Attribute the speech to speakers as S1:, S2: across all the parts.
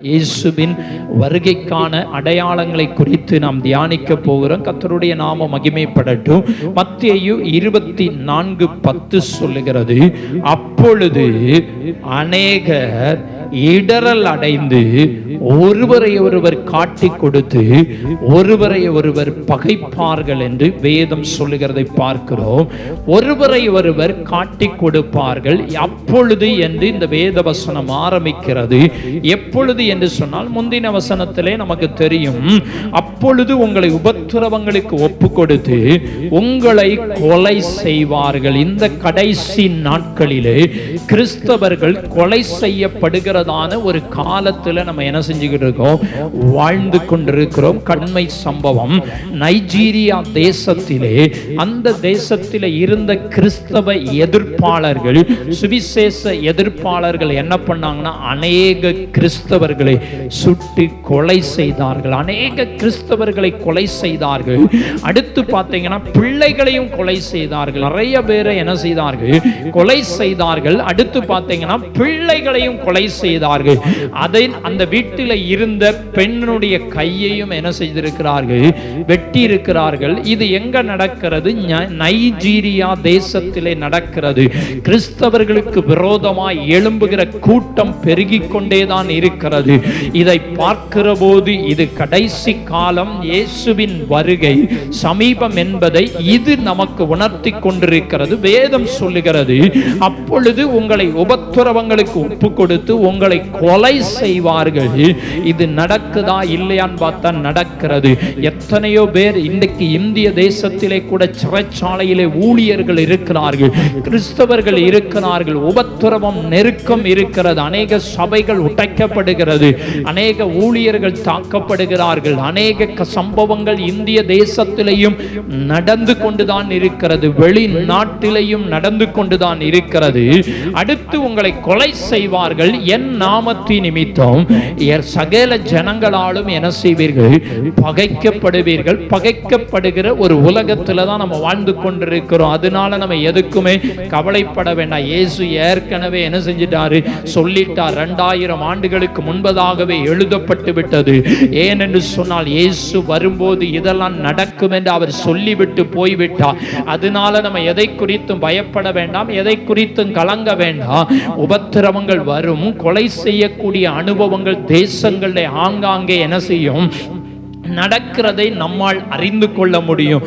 S1: இயேசுவின் வருகைக்கான அடையாளங்களை குறித்து நாம் தியானிக்க போகிறோம். கர்த்தருடைய நாம மகிமைப்படட்டும். மத்தேயு 24:10 சொல்லுகிறது, அப்பொழுது அநேகர் இடறல் அடைந்து ஒருவரை ஒருவர் காட்டிக் கொடுத்து ஒருவரை ஒருவர் பகைப்பார்கள் என்று வேதம் சொல்லுகிறதை பார்க்கிறோம். ஒருவரை ஒருவர் காட்டிக் கொடுப்பார்கள். அப்பொழுது என்று இந்த வேத வசனம் ஆரம்பிக்கிறது. எப்பொழுது என்று சொன்னால் முந்தின வசனத்திலே நமக்கு தெரியும், அப்பொழுது உங்களை உபத்திரவங்களுக்கு ஒப்பு கொடுத்து உங்களை கொலை செய்வார்கள். இந்த கடைசி நாட்களிலே கிறிஸ்தவர்கள் கொலை செய்யப்படுகிற ஒரு காலத்துல நம்ம என்ன செஞ்சுக்கிட்டு இருக்கோம், வாழ்ந்து கொண்டிருக்கிறோம். கண்மை சம்பவம் நைஜீரியா தேசத்திலே, அந்த தேசத்திலே இருந்த கிறிஸ்தவ எதிர்ப்பாளர்கள், சுவிசேஷ எதிர்ப்பாளர்கள் என்ன பண்ணாங்கன்னா, அநேக கிறிஸ்தவர்களை சுட்டு கொலை செய்தார்கள். அநேக கிறிஸ்தவர்களை கொலை செய்தார்கள். அடுத்து பார்த்தீங்கன்னா பிள்ளைகளையும் கொலை செய்தார்கள். நிறைய பேரை என்ன செய்தார்கள், கொலை செய்தார்கள். அடுத்து பார்த்தீங்கன்னா பிள்ளைகளையும் கொலை செய்தார்கள். அதை அந்த வீட்டில் இருந்த பெண்ணுடைய கையையும் என்ன செய்திருக்கிறார்கள், வெட்டி இருக்கிறார்கள். இது எங்க நடக்கிறது? நைஜீரியா தேசத்திலே நடக்கிறது. கிறிஸ்தவர்களுக்கு விரோதமாய் எழும்புகிற கூட்டம் பெருகிக் கொண்டேதான் இருக்கிறது. இதை பார்க்கிற போது இது கடைசி காலம், இயேசுவின் வருகை சமீபம் என்பதை இது நமக்கு உணர்த்தி கொண்டிருக்கிறது. வேதம் சொல்லுகிறது, அப்பொழுது உங்களை உபத்திரவங்களுக்கு ஒப்பு கொடுத்து உங்களை கொலை செய்வார்கள். இது நடக்குதா இல்லையான்னு பார்த்தா நடக்கிறது. எத்தனையோ பேர் இன்றைக்கு இந்திய தேசத்திலே கூட சிறைச்சாலையிலே ஊழியர்கள் இருக்கிறார்கள், கிறிஸ்தவர்கள் இருக்கிறார்கள். உபத்திரவம் நெருக்கம் இருக்கிறது. அநேக சபைகள் உடைக்கப்படுகிறது, அநேக ஊழியர்கள் தாக்கப்படுகிறார்கள். அநேக சம்பவங்கள் இந்திய தேசத்திலேயும் நடந்து கொண்டுதான் இருக்கிறது, வெளிநாட்டிலேயும் நடந்து கொண்டுதான் இருக்கிறது. அடுத்து உங்களை கொலை செய்வார்கள், என் நாமத்தின் நிமித்தம் சகல ஜனங்களாலும் என்ன செய்வீர்கள், பகைக்கப்படுவீர்கள். பகைக்கப்படுகிற ஒரு உலகத்துல தான் நம்ம வாழ்ந்து கொண்டிருக்கிறோம். அதனால நம்ம எதுக்குமே கவலைப்பட வேண்டாம். இயேசு ஏற்கனவே என்ன செஞ்சிட்டாரு, சொல்லிட்டார். 2000 ஆண்டுகளுக்கு முன்பதாகவே எழுதப்பட்டு விட்டது. ஏனென்று சொன்னால் இயேசு வரும்போது இதெல்லாம் நடக்கும் என்று அவர் சொல்லிவிட்டு போய்விட்டார். அதனால நம்ம எதை குறித்தும் பயப்பட வேண்டாம், எதை குறித்தும் கலங்க வேண்டாம். உபத்திரவங்கள் வரும், கொலை செய்யக்கூடிய அனுபவங்கள் தேசங்களில் ஆங்காங்கே என்ன செய்யும், நடக்கிறதை நம்மால் அறிந்து கொள்ள முடியும்.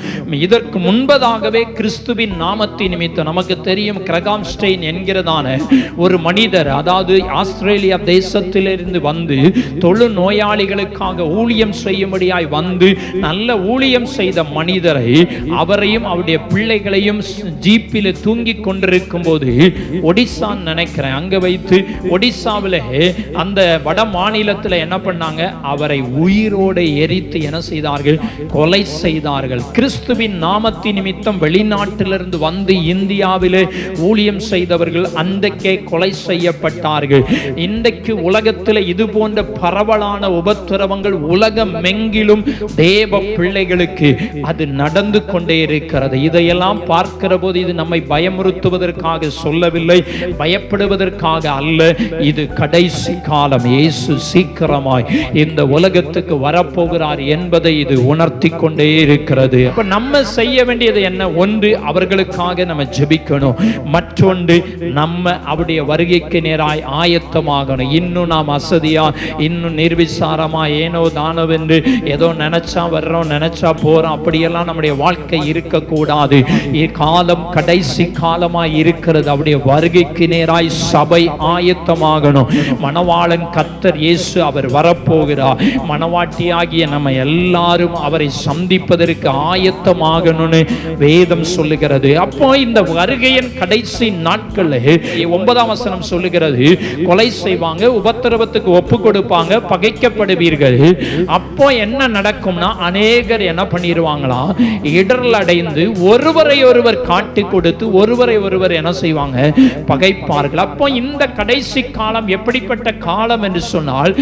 S1: இதற்கு முன்பதாகவே கிறிஸ்துவின் நாமத்தின் நிமித்தம் நமக்கு தெரியும், கிரகாம் ஸ்டெயின் என்கிறதான ஒரு மனிதர், அதாவது ஆஸ்திரேலியா தேசத்திலிருந்து வந்து தொழு நோயாளிகளுக்காக ஊழியம் செய்யும்படியாய் வந்து நல்ல ஊழியம் செய்த மனிதரை, அவரையும் அவருடைய பிள்ளைகளையும் ஜீப்பில் தூங்கி கொண்டிருக்கும் போது ஒடிசான்னு நினைக்கிறேன், அங்க வைத்து ஒடிசாவில் அந்த வட மாநிலத்தில் என்ன பண்ணாங்க, அவரை உயிரோடு எரித்து என்ன செய்தார்கள், கொலை செய்தார்கள். கிறிஸ்துவின் நாமத்தின் நிமித்தம் வெளிநாட்டிலிருந்து வந்து இந்தியாவிலே ஊழியம் செய்தவர்கள் அன்றைக்கே கொலை செய்யப்பட்டார்கள். இன்றைக்கு உலகத்தில் இது போன்ற பரவலான உபத்திரவங்கள் உலகமெங்கிலும் தேவ பிள்ளைகளுக்கு அது நடந்து கொண்டே இருக்கிறது. இதையெல்லாம் பார்க்கிற போது இது நம்மை பயமுறுத்துவதற்காக சொல்லவில்லை, பயப்படுவதற்காக அல்ல. இது கடைசி காலம். இயேசு சீக்கிரமாய் இந்த உலகத்துக்கு வரப்போகிறார் என்பதை இது உணர்த்தி கொண்டே இருக்கிறது. அப்ப நம்ம செய்ய வேண்டியது என்ன? ஒன்று, அவர்களுக்காக நம்ம ஜெபிக்கணும். மற்றொன்று, நம்ம அவருடைய வருகைக்கு நேராய் ஆயத்தமாகணும். இன்னும் நாம் அசதியா, இன்னும் நிர்விசாரமா, ஏனோ தானவென்று ஏதோ நினைச்சா வர்றோம், நினைச்சா போறோம், அப்படியெல்லாம் நம்முடைய வாழ்க்கை இருக்கக்கூடாது. காலம் கடைசி காலமாய் இருக்கிறது. அவருடைய வருகைக்கு நேராய் சபை ஆயத்தமாகணும். மணவாளன் கர்த்தர் இயேசு அவர் வரப்போகிறார். மணவாட்டியாகிய நம்ம எல்லாரும் அவரை சந்திப்பதற்கு ஆயத்தமாகணும்னு வேதம் சொல்லுகிறது. அப்போ இந்த வருகையின் கடைசி நாட்கள்ல 9ஆம் வசனம் சொல்லுகிறது, கொலை செய்வாங்க, உபத்திரவத்துக்கு ஒப்பு கொடுப்பாங்க, பகைக்கப்படுவீர்கள். அப்போ என்ன நடக்கும்னா, அநேகர் என்ன பண்ணிடுவாங்களா, இடர்ல அடைந்து ஒருவரை ஒருவர் காட்டி கொடுத்து ஒருவரை ஒருவர் என்ன செய்வாங்க, பகைப்பார்கள். அப்போ இந்த கடைசி காலம் எப்படிப்பட்ட காலம் என்று சொன்னால்,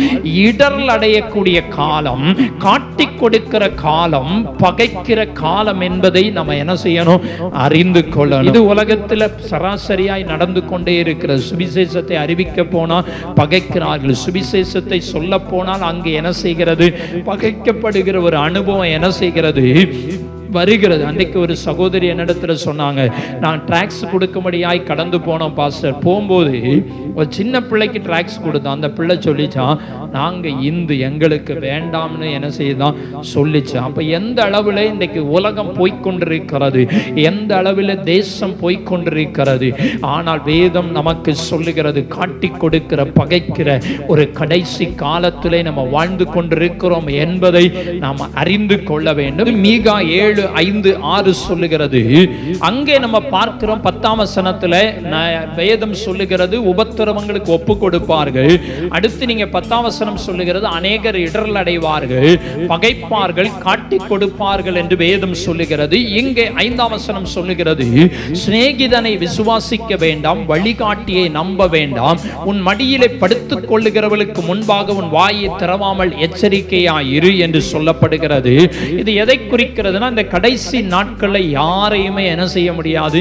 S1: இடர்ல அடையக்கூடிய காலம். காட்டி கொடுக்கிற காலம், பகைக்கிற காலம் என்பதை நம்ம என்ன செய்யணும்? அறிந்து கொள்ளணும். இது உலகத்தில் சராசரியாய் நடந்து கொண்டே இருக்கிறது. சுவிசேஷத்தை அறிவிக்க போனா பகைக்கிறார்கள், சுவிசேஷத்தை சொல்ல போனால் அங்கு என்ன செய்கிறது? பகைக்கப்படுகிற ஒரு அனுபவம் என்ன செய்கிறது? வருகிறது. அன்றைக்கு ஒரு சகோதரி என்னிடத்துல சொன்னாங்க, நான் ட்ராக்ஸ் கொடுக்கும்படியாய் கடந்து போனோம் பாஸ்டர். போகும்போது ஒரு சின்ன பிள்ளைக்கு ட்ராக்ஸ் கொடுத்தோம். அந்த பிள்ளை சொல்லிச்சான், நாங்கள் இந்து, எங்களுக்கு வேண்டாம்னு என்ன செய்தான் சொல்லிச்சான். அப்போ எந்த அளவில் இன்றைக்கு உலகம் போய்கொண்டிருக்கிறது, எந்த அளவில் தேசம் போய்கொண்டிருக்கிறது. ஆனால் வேதம் நமக்கு சொல்லுகிறது, காட்டி கொடுக்கிற பகைக்கிற ஒரு கடைசி காலத்திலே நம்ம வாழ்ந்து கொண்டிருக்கிறோம் என்பதை நாம் அறிந்து கொள்ள வேண்டும். மீகா 7:5-6 சொல்லுகிறது. அங்கே நம்ம பார்க்கிறோம் 10ஆம் வசனத்துல வேதம் சொல்லுகிறது, உபத்திரவங்களுக்கு ஒப்பு கொடுப்பார்கள். அடுத்து நீங்க 10ஆம் வசனம் சொல்லுகிறது, அநேகர் இடரல் அடைவார்கள், பகைப்பார்கள், காட்டி கொடுப்பார்கள் என்று வேதம் சொல்லுகிறது. இங்கே 5ஆம் வசனம் சொல்லுகிறது, சிநேகிதனை விசுவாசிக்க வேண்டாம், வழிகாட்டியை நம்ப வேண்டாம், உன் மடியிலே படுத்துக் கொள்ளுகிறவர்களுக்கு முன்பாக உன் வாயை திறவாமல் எச்சரிக்கையாயிரு என்று சொல்லப்படுகிறது. இது எதை குறிக்கிறதுனா, இந்த கடைசி நாட்களை யாரையுமே என்ன செய்ய முடியாது?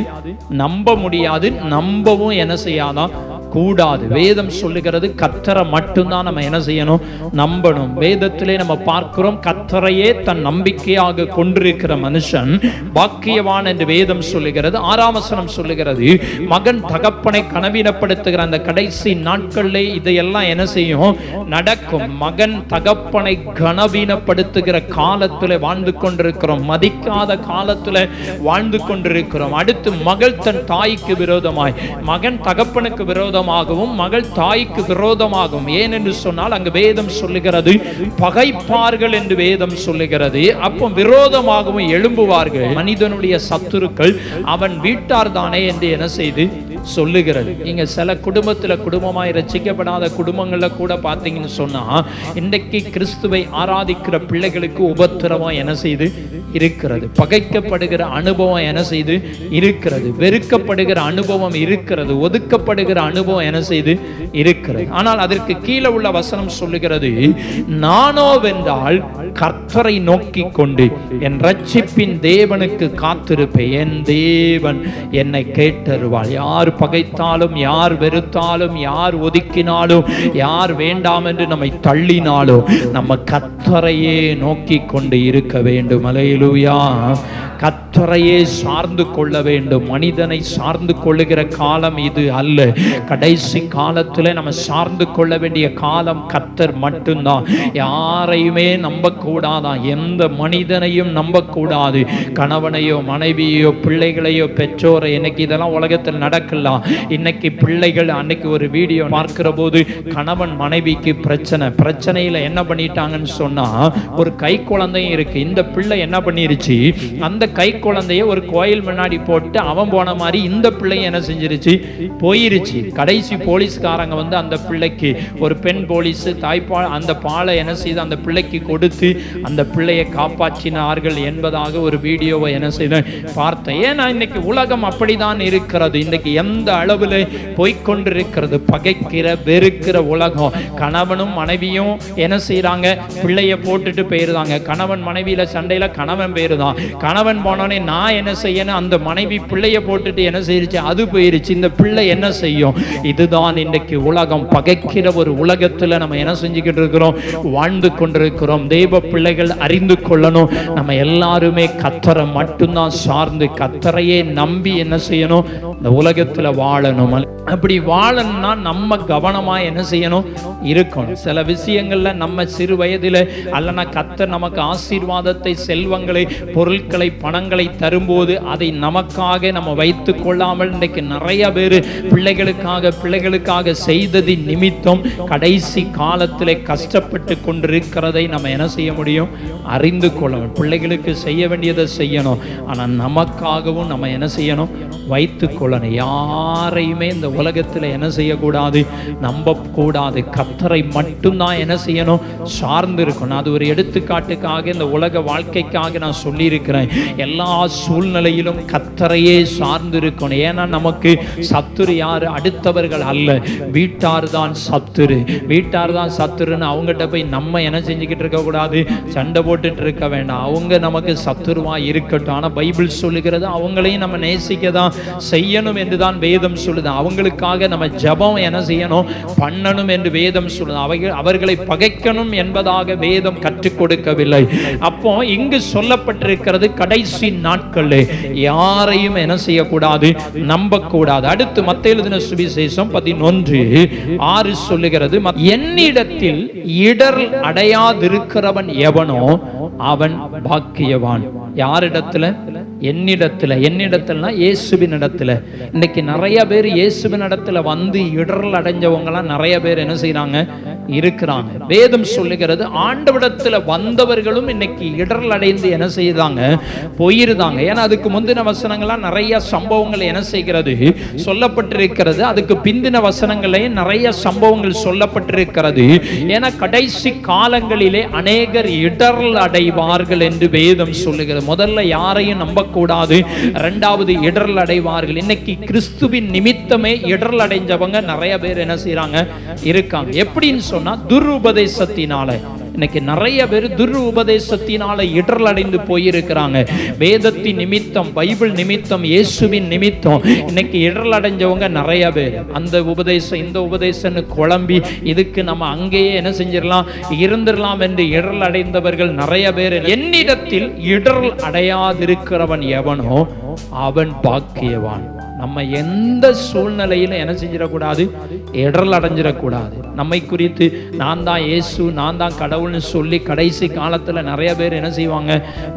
S1: நம்ப முடியாது. நம்பவும் என்ன செய்யாதான்? கூடாது. வேதம் சொல்லுகிறது, கர்த்தரை மட்டும்தான் நம்ம என்ன செய்யணும்? நம்பணும். வேதத்திலே நம்ம பார்க்கிறோம், கர்த்தரையே தன் நம்பிக்கையாக கொண்டிருக்கிற மனுஷன் பாக்கியவான் என்று வேதம் சொல்லுகிறது. 6ஆம் வசனம் சொல்லுகிறது, மகன் தகப்பனை கனவீனப்படுத்துகிற அந்த கடைசி நாட்களிலே இதையெல்லாம் என்ன செய்யும்? நடக்கும். மகன் தகப்பனை கனவீனப்படுத்துகிற காலத்தில் வாழ்ந்து கொண்டிருக்கிறோம், மதிக்காத காலத்தில் வாழ்ந்து கொண்டிருக்கிறோம். அடுத்து மகள் தன் தாய்க்கு விரோதமாய், மகன் தகப்பனுக்கு விரோதமாகவும் மகள் தாய்க்கு விரோதமாகவும். ஏன் என்று சொன்னால் அங்கு வேதம் சொல்லுகிறது, பகைப்பார்கள் என்று வேதம் சொல்லுகிறது. அப்போ விரோதமாகவும் எழும்புவார்கள். மனிதனுடைய சத்துருக்கள் அவன் வீட்டார் தானே என்று என்ன செய்து சொல்லுகிறது. நீங்க சில குடும்பமாய் ரட்சிக்கப்படாத குடும்பங்கள்ல கூட பார்த்தீங்கன்னு சொன்னா, இன்றைக்கு கிறிஸ்துவை ஆராதிக்கிற பிள்ளைகளுக்கு உபத்திரவம் என்ன செய்து இருக்கிறது, பகைக்கப்படுகிற அனுபவம் என்ன செய்து இருக்கிறது, வெறுக்கப்படுகிற அனுபவம் இருக்கிறது, ஒதுக்கப்படுகிற அனுபவம் என்ன செய்து இருக்கிறது. ஆனால் அதற்கு கீழே உள்ள வசனம் சொல்லுகிறது, நானோவென்றால் கர்த்தரை நோக்கி கொண்டு என் ரட்சிப்பின் தேவனுக்கு காத்திருப்பேன், என் தேவன் என்னை கேட்டருவாள். யார் பகைத்தாலும், யார் வெறுத்தாலும், யார் ஒதுக்கினாலும், யார் வேண்டாம் என்று நம்மை தள்ளினாலும் நம்ம கர்த்தரையே நோக்கி கொண்டு இருக்க வேண்டும். அல்லேலூயா. கர்த்தரையே சார்ந்து கொள்ள வேண்டும். மனிதனை சார்ந்து கொள்ளுகிற காலம் இது அல்ல. கடைசி காலத்தில் நம்ம சார்ந்து கொள்ள வேண்டிய காலம் கர்த்தர் மட்டும்தான். யாரையுமே நம்பக்கூடாதான், எந்த மனிதனையும் நம்பக்கூடாது. கணவனையோ மனைவியோ பிள்ளைகளையோ பெற்றோரை. இன்னைக்கு இதெல்லாம் உலகத்தில் நடக்கலாம். இன்னைக்கு பிள்ளைகள், அன்னைக்கு ஒரு வீடியோ பார்க்கிற போது கணவன் மனைவிக்கு பிரச்சனையில என்ன பண்ணிட்டாங்கன்னு சொன்னா, ஒரு கை குழந்தையும் இருக்கு. இந்த பிள்ளை என்ன பண்ணிருச்சு, அந்த கை குழந்தைய ஒரு கோயில் முன்னாடி போட்டு அவன் போன மாதிரி இந்த பிள்ளையும் என்ன செஞ்சிருச்சு, போயிருச்சு. கடைசி போலீஸ்காரங்க வந்து அந்த பிள்ளைக்கு, ஒரு பெண் போலீஸ் தாய்ப்பால், அந்த பாலை என்ன செய்து அந்த பிள்ளைக்கு கொடுத்து அந்த பிள்ளையை காப்பாற்றினார்கள் என்பதாக ஒரு வீடியோவை என்ன செய்த பார்த்தேன். ஏன்னா இன்னைக்கு உலகம் அப்படிதான் இருக்கிறது. இன்னைக்கு எந்த அளவில் போய்கொண்டிருக்கிறது, பகைக்கிற வெறுக்கிற உலகம். கணவனும் மனைவியும் என்ன செய்யறாங்க, பிள்ளைய போட்டுட்டு போயிருந்தாங்க. கணவன் மனைவியில சண்டையில கணவன் போயிருந்தான். கணவன் போனோடனே நான் என்ன செய்யணும், அந்த மனைவி பிள்ளைய போட்டுட்டு என்ன செய்யிருச்சு, அது போயிருச்சு. இந்த பிள்ளை என்ன செய்யும்? இதுதான் இன்றைக்கு உலகம். பகைக்கிற ஒரு உலகத்துல நம்ம என்ன செஞ்சுக்கிட்டு இருக்கிறோம், வாழ்ந்து கொண்டிருக்கிறோம். தேவ பிள்ளைகள் அறிந்து கொள்ளணும், நம்ம எல்லாருமே கர்த்தரை மட்டும்தான் சார்ந்து, கர்த்தரையே நம்பி என்ன செய்யணும், இந்த உலகத்துல வாழணும். அப்படி வாழணும்னா நம்ம கவனமா என்ன செய்யணும், இருக்கணும். சில விஷயங்கள்ல நம்ம சிறு வயதில அல்லனா கர்த்தர் நமக்கு ஆசீர்வாதத்தை, செல்வங்களை, பொருட்களை, பணங்களை தரும்போது அதை நமக்காக நம்ம வைத்துக் கொள்ளாமல் இன்றைக்கு நிறைய பேர் பிள்ளைகளுக்காக செய்தது நிமித்தம் கடைசி காலத்திலே கஷ்டப்பட்டு கொண்டிருக்கிறதை நம்ம என்ன செய்ய முடியும், அறிந்து கொள்ளணும். பிள்ளைகளுக்கு செய்ய வேண்டியதை செய்யணும், ஆனால் நமக்காகவும் நம்ம என்ன செய்யணும், வைத்துக் கொள்ள கொள்ளணும். யாரையுமே இந்த உலகத்தில் என்ன செய்யக்கூடாது, நம்ப கூடாது. கர்த்தரை மட்டும்தான் என்ன செய்யணும், சார்ந்து இருக்கணும். அது ஒரு எடுத்துக்காட்டுக்காக இந்த உலக வாழ்க்கைக்காக நான் சொல்லியிருக்கிறேன். எல்லா சூழ்நிலையிலும் கர்த்தரையே சார்ந்து இருக்கணும். ஏன்னா நமக்கு சத்துரு யாரு, அடுத்தவர்கள் அல்ல, வீட்டார் தான் சத்துரு. வீட்டார் தான் சத்துருன்னு அவங்ககிட்ட போய் நம்ம என்ன செஞ்சுக்கிட்டு இருக்க கூடாது, சண்டை போட்டுட்டு இருக்க வேண்டாம். அவங்க நமக்கு சத்துருவா இருக்கட்டும். ஆனா பைபிள் சொல்லுகிறது அவங்களையும் நம்ம நேசிக்க தான் செய்யணும் என்று தான் வேதம் சொல்லுது. அவங்களுக்காக நம்ம ஜெபம் என்ன செய்யணும், பண்ணணும் என்று வேதம் சொல்லுது. அவர்களை பகைக்கணும் என்பதாக வேதம் கற்றுக் கொடுக்கவில்லை. அப்போ இங்கு சொல்லப்பட்டிருக்கிறது கடைசி நாட்களில் யாரையும் என்ன செய்யக்கூடாது, நம்பக்கூடாது. அடுத்து மத்தேயு எழுதின சுவிசேஷம் 11:6 சொல்லுகிறது, என்னிடத்தில் இடர் அடையாதிருக்கிறவன் எவனோ அவன் பாக்கியவான். யாரிடத்துல? என்னிடத்துல. என்னிடத்துலனா இயேசுவின் இடத்துல. இன்னைக்கு நிறைய பேர் இயேசுவின் இடத்துல வந்து இடரல் அடைஞ்சவங்கலாம் நிறைய பேர் என்ன செய்யறாங்க, இருக்கிறாங்க. வேதம் சொல்லுகிறது ஆண்டவரிடத்துல வந்தவர்களும் இன்னைக்கு இடரல் அடைந்து என்ன செய்தாங்க, போயிருந்தாங்க. ஏன்னா அதுக்கு முந்தின வசனங்கள்லாம் நிறைய சம்பவங்கள் என்ன செய்கிறது, சொல்லப்பட்டிருக்கிறது. அதுக்கு பிந்தின வசனங்களே நிறைய சம்பவங்கள் சொல்லப்பட்டிருக்கிறது. ஏன்னா கடைசி காலங்களிலே அநேகர் இடரல் அடைவார்கள் என்று வேதம் சொல்லுகிறது. முதல்ல யாரையும் நம்ப கூடாது, இரண்டாவது இடரல் அடைவார்கள். இன்னைக்கு கிறிஸ்துவின் நிமித்தமே இடரல் அடைஞ்சவங்க நிறைய பேர் என்ன செய்யறாங்க, இருக்காங்க. எப்படின்னு சொன்னா துருபதேசத்தினால. இன்னைக்கு நிறைய பேர் துரு உபதேசத்தினால இடரல் அடைந்து போயிருக்கிறாங்க. வேதத்தின் நிமித்தம், பைபிள் நிமித்தம், இயேசுவின் நிமித்தம் இன்னைக்கு இடரல் அடைஞ்சவங்க நிறைய பேர். அந்த உபதேசம் இந்த உபதேசம்னு குழம்பி இதுக்கு நம்ம அங்கேயே என்ன செஞ்சிடலாம், இருந்துடலாம் என்று இடரல் அடைந்தவர்கள் நிறைய பேர். என்னிடத்தில் இடரல் அடையாதிருக்கிறவன் எவனோ அவன் பாக்கியவான். நம்ம எந்த சூழ்நிலையிலும் என்ன செஞ்சிடக்கூடாது, இடரல் அடைஞ்சிடக்கூடாது. நம்மை குறித்து நான் தான் இயேசு, நான் தான் கடவுள்னு சொல்லி கடைசி காலத்தில் நிறைய பேர் என்ன செய்வாங்க,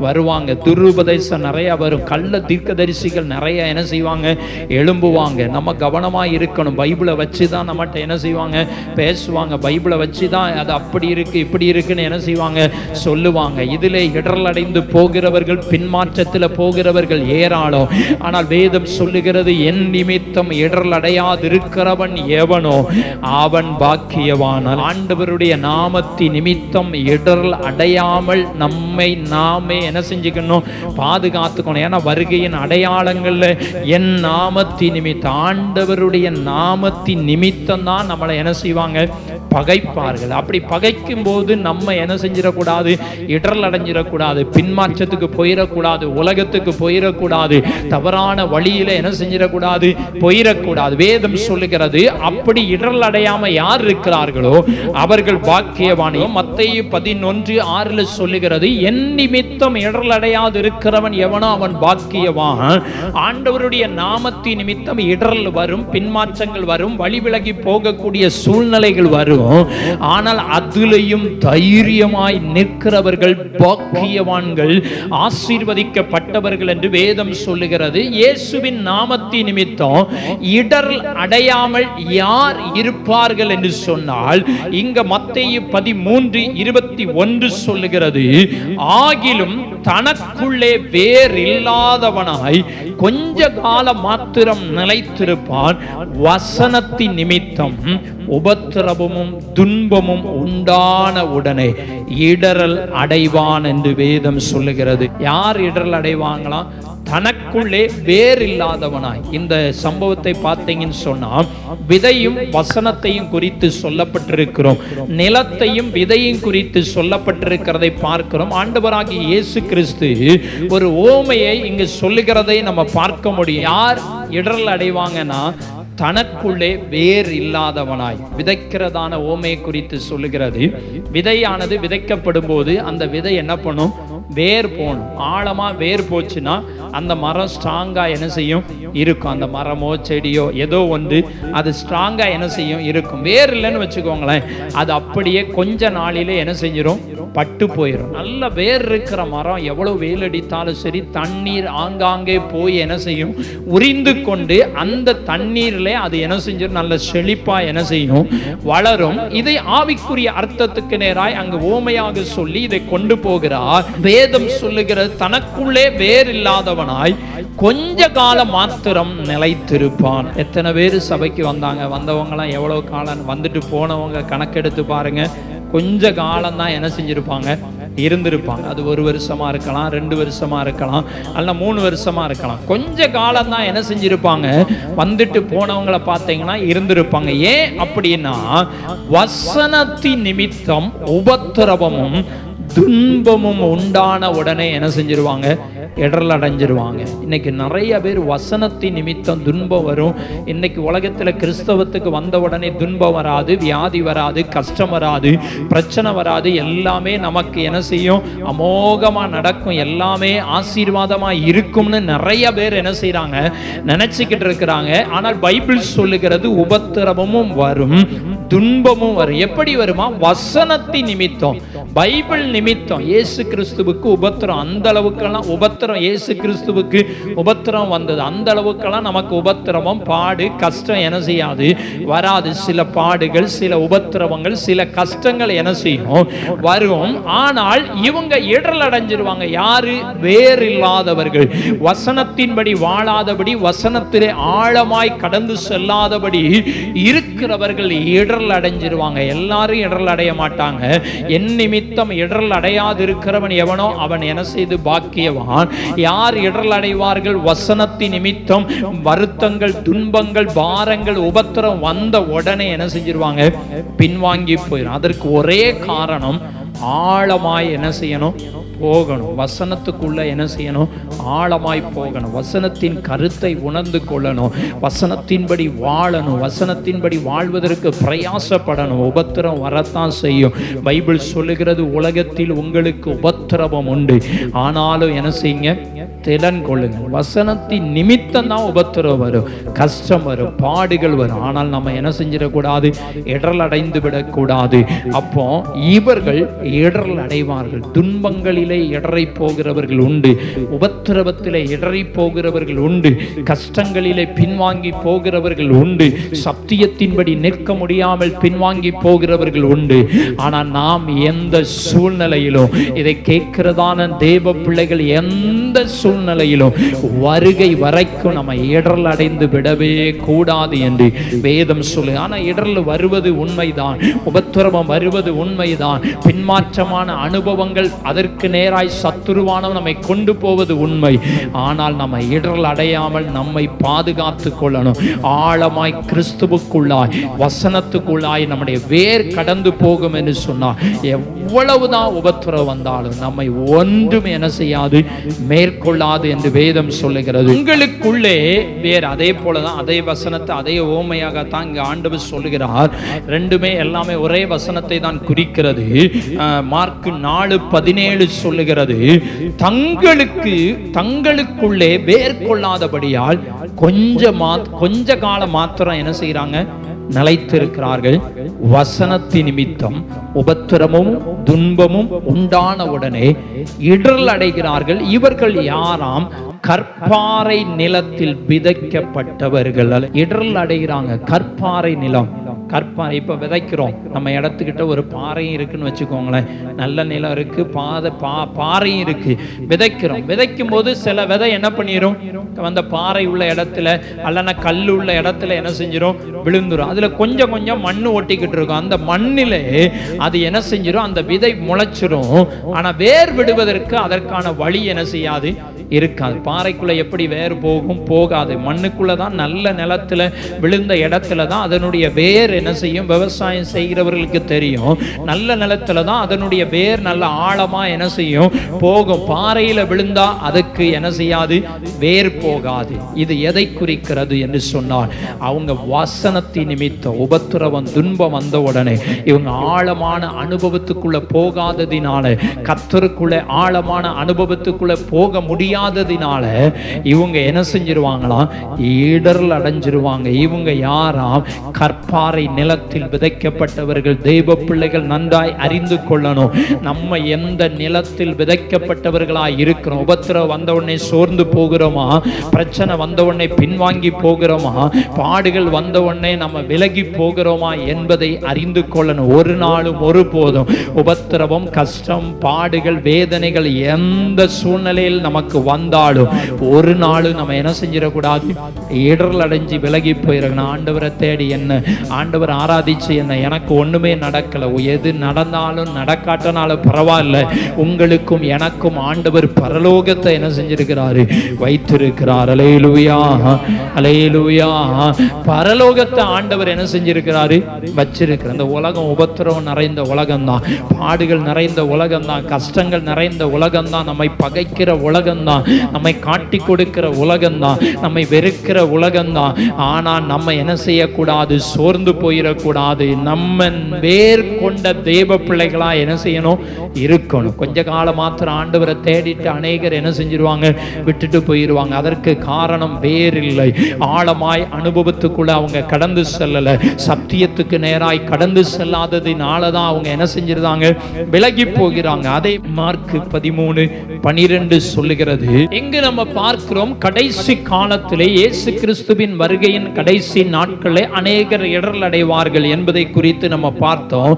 S1: வருவாங்க. துருபதேசம் நிறைய வரும். கள்ள தீர்க்கதரிசிகள் நிறைய என்ன செய்வாங்க, எழும்புவாங்க. நம்ம கவனமாக இருக்கணும். பைபிளை வச்சு தான் நம்மகிட்ட என்ன செய்வாங்க, பேசுவாங்க. பைபிளை வச்சு தான் அது அப்படி இருக்கு இப்படி இருக்குன்னு என்ன செய்வாங்க, சொல்லுவாங்க. இதிலே இடரல் அடைந்து போகிறவர்கள், பின்மாற்றத்தில் போகிறவர்கள் ஏராளம். ஆனால் வேதம் சொல்லுகிறது, என் நிமித்தம் இடரல் அடையாதிருக்கிறவன் எவனோ அவன் பாக்கியவான். ஆண்டவருடைய நாமத்தின் நிமித்தம் இடரல் அடையாமல் நம்மை நாமே என்ன செஞ்சுக்கணும், பாதுகாத்துக்கணும். ஏன்னா வருகையின் அடையாளங்கள்ல என் நாமத்தின் நிமித்தம், ஆண்டவருடைய நாமத்தின் நிமித்தம் தான் நம்மளை என்ன செய்வாங்க, பகைப்பார்கள். அப்படி பகைக்கும் போது நம்ம என்ன செஞ்சிடக்கூடாது, இடரல் அடைஞ்சிடக்கூடாது, பின்மாற்றத்துக்கு போயிடக்கூடாது, உலகத்துக்கு போயிடக்கூடாது, தவறான வழியில என்ன செஞ்சிடக்கூடாது, போயிடக்கூடாது. வேதம் சொல்லுகிறது அப்படி இடரல் அடையாம யார் இருக்கிறார்களோ அவர்கள் பாக்கியவான். மத்தேயு 11:6 சொல்லுகிறது, என் நிமித்தம் இடரல் அடையாது இருக்கிறவன் எவனோ அவன் பாக்கியவான். ஆண்டவருடைய நாமத்தின் நிமித்தம் இடரல் வரும், பின்மாற்றங்கள் வரும், வழி விலகி போகக்கூடிய சூழ்நிலைகள் வரும். ஆனால் அதிலையும் தைரியமாய் நிற்கிறவர்கள் பாக்கியவான்கள், ஆசீர்வதிக்கப்பட்டவர்கள் என்று வேதம் சொல்லுகிறது. இயேசுவின் நாமத்தின் நிமித்தம் இடரல் அடையாமல் யார் இருப்பார்கள் என்று சொன்னால், இங்க மத்தேயு 13:21 சொல்லுகிறது, ஆகிலும் தனக்குள்ளே வேர் இல்லாதவனாய் கொஞ்ச காலம் மாத்திரம் நிலைத்திருப்பான், வசனத்தின் நிமித்தம் உபத்திரவமும் துன்பமும் உண்டான உடனே இடரல் அடைவான் என்று வேதம் சொல்லுகிறது. யார் இடரல் அடைவாங்களாம்? தனக்குள்ளே வேர் இல்லாதவனாய். இந்த சம்பவத்தை பார்த்தீங்கன்னு சொன்னா விதையும் வசனத்தையும் குறித்து சொல்லப்பட்டிருக்கிறோம், நிலத்தையும் விதையும் குறித்து சொல்லப்பட்டிருக்கிறதை பார்க்கிறோம். ஆண்டவராகிய இயேசு கிறிஸ்து ஒரு ஓமையை இங்கு சொல்லுகிறதை நம்ம பார்க்க முடியும். யார் இடரல் அடைவாங்கன்னா தனக்குள்ளே வேர் இல்லாதவனாய். விதைக்கிறதான ஓமையை குறித்து சொல்லுகிறது. விதையானது விதைக்கப்படும் போது அந்த விதை என்ன பண்ணும், வேர் போகணும். ஆழமா வேர் போச்சுன்னா அந்த மரம் ஸ்ட்ராங்கா என்ன செய்யும், இருக்கும். அந்த மரமோ செடியோ ஏதோ ஒன்று அது ஸ்ட்ராங்கா என்ன செய்யும், இருக்கும். வேர் இல்லைன்னு வச்சுக்கோங்களேன், அது அப்படியே கொஞ்ச நாளிலே என்ன செஞ்சிடும், பட்டு போயிடும். நல்ல வேர் இருக்கிற மரம் எவ்வளவு வெயில் அடித்தாலும் சரி, தண்ணீர் ஆங்காங்கே போய் என்ன செய்யும், உறிந்து கொண்டு அந்த தண்ணீரிலே அது என்ன செஞ்சிடும், நல்ல செழிப்பா என்ன செய்யும், வளரும். இதை ஆவிக்குரிய அர்த்தத்துக்கு நேராய் அங்கு ஓமையாக சொல்லி இதை கொண்டு போகிறார். வேதம் சொல்லுகிறது, தனக்குள்ளே வேர் இல்லாதவனாய் கொஞ்ச காலம் மாத்திரம் நிலைத்திருப்பான். எத்தனை பேர் சபைக்கு வந்தாங்க, வந்தவங்களாம் எவ்வளவு காலம் வந்துட்டு போனவங்க கணக்கெடுத்து பாருங்க. கொஞ்ச காலம் தான் என்ன செஞ்சிருப்பாங்க, இருந்திருப்பாங்க. அது 1 வருஷமா இருக்கலாம், 2 வருஷமா இருக்கலாம், அல்ல 3 வருஷமா இருக்கலாம். கொஞ்ச காலம் தான் என்ன செஞ்சிருப்பாங்க, வந்துட்டு போனவங்களை பார்த்தீங்கன்னா இருந்திருப்பாங்க. ஏன் அப்படின்னா, வசனத்தின் நிமித்தம் உபத்திரவமும் துன்பமும் உண்டான உடனே என்ன செஞ்சிருவாங்க, இடரல் அடைஞ்சிருவாங்க. இன்னைக்கு நிறைய பேர் வசனத்தின் நிமித்தம் துன்பம் வரும். இன்னைக்கு உலகத்துல கிறிஸ்தவத்துக்கு வந்த உடனே துன்பம் வராது, வியாதி வராது, கஷ்டம் வராது, பிரச்சனை வராது. எல்லாமே நமக்கு என்ன செய்யும், அமோகமா நடக்கும், எல்லாமே ஆசீர்வாதமா இருக்கும்னு நிறைய பேர் என்ன செய்யறாங்க, நினைச்சுக்கிட்டு இருக்கிறாங்க. ஆனால் பைபிள் சொல்லுகிறது உபத்திரவமும் வரும், துன்பமும் வரும். எப்படி வருமா, வசனத்தின் நிமித்தம், பைபிள் நிமித்தம். இயேசு கிறிஸ்துவுக்கு உபத்திரம் அந்த அளவுக்கெல்லாம் உபத்திரம், இயேசு கிறிஸ்துவுக்கு உபத்திரம் வந்தது அந்த அளவுக்கெல்லாம் நமக்கு உபத்திரமும் பாடு கஷ்டம் என்ன செய்யாது, வராது. சில பாடுகள், சில உபத்திரவங்கள், சில கஷ்டங்கள் என்ன செய்யும், வரும். ஆனால் இவங்க இடரல் அடைஞ்சிருவாங்க. யாரு, வேறு இல்லாதவர்கள், வசனத்தின்படி வாழாதபடி, வசனத்திலே ஆழமாய் கடந்து செல்லாதபடி இருக்கிறவர்கள் இடரல் அடைஞ்சிருவாங்க. எல்லாரும் இடரல் அடைய மாட்டாங்க. என் நிமித்தம் இடரல் அடையாது இருக்கிறவன் எவனோ அவன் என்ன செய்து பாக்கியவான். யார் இடரல் அடைவார்கள், வசனத்தின் நிமித்தம் வருத்தங்கள், துன்பங்கள், பாரங்கள், உபத்திரம் வந்த உடனே என்ன செஞ்சிருவாங்க, பின்வாங்கி போயிடும். அதற்கு ஒரே காரணம், ஆழமாய் என்ன செய்யணும், போகணும். வசனத்துக்குள்ள என்ன செய்யணும், ஆழமாய் போகணும். வசனத்தின் கருத்தை உணர்ந்து கொள்ளணும், வசனத்தின்படி வாழணும், வசனத்தின்படி வாழ்வதற்கு பிரயாசப்படணும். உபத்திரம் வரத்தான் செய்யும். பைபிள் சொல்லுகிறது, உலகத்தில் உங்களுக்கு உபத்திரவம் உண்டு, ஆனாலும் என்ன செய்யுங்க, திடன் கொள்ளுங்க. வசனத்தின் நிமித்தம் தான் உபத்திரம் வரும், கஷ்டம் வரும், பாடுகள் வரும். ஆனால் நம்ம என்ன செஞ்சிடக்கூடாது, இடரல் அடைந்து விடக்கூடாது. அப்போ இவர்கள் இடரல் அடைவார்கள். துன்பங்களிலே இடரை போகிறவர்கள் உண்டு, உபத்திரவத்திலே இடரை போகிறவர்கள் உண்டு, கஷ்டங்களிலே பின்வாங்கி போகிறவர்கள் உண்டு, சத்தியத்தின்படி நிற்க முடியாமல் பின்வாங்கி போகிறவர்கள் உண்டு. ஆனால் நாம் எந்த சூழ்நிலையிலும், இதை கேட்கிறதான தேவ பிள்ளைகள் எந்த சூழ்நிலையிலும் வருகை வரைக்கும் நம்ம இடரல் அடைந்து விடவே கூடாது என்று வேதம் சொல்லு. ஆனால் இடரல் வருவது உண்மைதான், உபத்திரவம் வருவது உண்மைதான், பின்மாற்றமான அனுபவங்கள், அதற்கு நேராய் சத்துருவானவன் நம்மை கொண்டு போவது உண்மை. ஆனால் நம்ம இடரல் அடையாமல் நம்மை பாதுகாத்து கொள்ளணும். ஆழமாய் கிறிஸ்துவுக்குள்ளாய், வசனத்துக்குள்ளாய் நம்முடைய வேர் கடந்து போகும் என்று சொன்னார். எவ்வளவுதான் உபத்திரம் வந்தாலும் நம்மை ஒன்றும் என்ன செய்யாது, மேற்கொள்ளாது என்று வேதம் சொல்லுகிறது. உங்களுக்குள்ளே வேறு. அதே போலதான், அதே வசனத்தை அதே ஓமையாகத்தான் இங்க ஆண்டவர் சொல்லுகிறார். ரெண்டுமே எல்லாமே ஒரே வசனத்தை தான் குறிக்கிறது. மார்க் 4:17 சொல்லுகிறது, தங்களுக்குள்ளே வேர் கொள்ளாதபடியால் கொஞ்ச காலம் மாத்திரம் என்ன செய்யறாங்க, நிலைத்திருக்கிறார்கள். வசனத்தின் நிமித்தம் உபத்திரமும் துன்பமும் உண்டான உடனே இடரல் அடைகிறார்கள். இவர்கள் யாராம், கற்பாறை நிலத்தில் விதைக்கப்பட்டவர்கள். இடரல் அடைகிறாங்க. கற்பாறை நிலம், கற்பாறை. இப்ப விதைக்கிறோம், நம்ம இடத்துக்கிட்ட ஒரு பாறையும் இருக்குன்னு வச்சுக்கோங்களேன், நல்ல நிலம் இருக்கு, பாறையும் இருக்கு, விதைக்கிறோம். விதைக்கும் போது சில விதை என்ன பண்ணிரும், அந்த பாறை உள்ள இடத்துல அல்லனா கல் உள்ள இடத்துல என்ன செஞ்சிரும், விழுந்துரும். அதுல கொஞ்சம் கொஞ்சம் மண்ணு ஒட்டிக்கிட்டு இருக்கும். அந்த மண்ணிலே அது என்ன செஞ்சிரும், அந்த விதை முளைச்சிரும். ஆனா வேர் விடுவதற்கு அதற்கான வழி என்ன செய்யாது, இருக்காது. பாறைக்குள்ள எப்படி வேர் போகும், போகாது. மண்ணுக்குள்ளதான், நல்ல நிலத்துல விழுந்த இடத்துல தான் அதனுடைய வேர் என்ன செய்யும், விவசாயம் செய்கிறவர்களுக்கு தெரியும். நல்ல நிலத்துல தான் அதனுடைய வேர் நல்ல ஆழமா என்ன செய்யும், போகும். பாறையில விழுந்தா அதுக்கு என்ன செய்யாது, வேர் போகாது. இது எதை குறிக்கிறது என்று சொன்னால், அவங்க வசனத்தின் நிமித்தம் உபத்திரவம் துன்பம் வந்த உடனே இவங்க ஆழமான அனுபவத்துக்குள்ள போகாததினால, கர்த்தருக்குள்ள ஆழமான அனுபவத்துக்குள்ள போக முடியாது முடியாததினால இவங்க என்ன செஞ்சிருவாங்களாம், இடர்ல அடைஞ்சிருவாங்க. இவங்க யாராம், கற்பாறை நிலத்தில் விதைக்கப்பட்டவர்கள். தெய்வ பிள்ளைகள் நன்றாய் அறிந்து கொள்ளணும், நம்ம எந்த நிலத்தில் விதைக்கப்பட்டவர்களாய் இருக்கிறோம். உபத்திரம் வந்த உடனே சோர்ந்து போகிறோமா, பிரச்சனை வந்த உடனே பின்வாங்கி போகிறோமா, பாடுகள் வந்த உடனே நம்ம விலகி போகிறோமா என்பதை அறிந்து கொள்ளணும். ஒரு நாளும் ஒருபோதும் உபத்திரவம், கஷ்டம், பாடுகள், வேதனைகள் எந்த சூழ்நிலையில் நமக்கு வந்தாலும் ஒரு நாளும் நம்ம என்ன செஞ்சிடக்கூடாது, இடர்ல அடைஞ்சு விலகி போயிருக்கணும். ஆண்டவரை தேடி என்ன, ஆண்டவர் ஆராதிச்சு என்ன, எனக்கு ஒண்ணுமே நடக்கல, எது நடந்தாலும் நடக்காட்டனாலும் பரவாயில்ல, உங்களுக்கும் எனக்கும் ஆண்டவர் பரலோகத்தை என்ன செஞ்சிருக்கிறாரு, வைத்திருக்கிறார். அல்லேலூயா, அல்லேலூயா. பரலோகத்தை ஆண்டவர் என்ன செஞ்சிருக்கிறாரு, வச்சிருக்கிறார். இந்த உலகம் உபத்திரவம் நிறைந்த உலகம்தான், பாடுகள் நிறைந்த உலகம்தான், கஷ்டங்கள் நிறைந்த உலகம்தான், நம்மை பகைக்கிற உலகம்தான், நம்மை காட்டி கொடுக்கிற உலகம்தான், நம்மை வெறுக்கிற உலகம்தான். ஆனா நம்ம என்ன செய்யக்கூடாது, சோர்ந்து போயிடக்கூடாது. நம்ம வேர் கொண்ட தேவ பிள்ளைகளா என்ன செய்யணும், இருக்கணும். கொஞ்ச காலம் மாத்திரம் ஆண்டவரை தேடிட்டு அநேகர் என்ன செஞ்சிருவாங்க, விட்டுட்டு போயிருவாங்க. அதற்கு காரணம் வேர் இல்லை, ஆழமாய் அனுபவத்துக்குள்ள அவங்க கடந்து செல்லல, சத்தியத்துக்கு நேராய் கடந்து செல்லாததினாலதான் அவங்க என்ன செஞ்சிருந்தாங்க, விலகி போகிறாங்க. அதை மார்க் 13:12 சொல்லுகிறது. இங்கு நம்ம பார்க்கிறோம், கடைசி காலத்திலே இயேசு கிறிஸ்துவின் வருகையின் கடைசி நாட்களே அநேகர் இடர்ல அடைவார்கள் என்பதை குறித்து நம்ம பார்த்தோம்.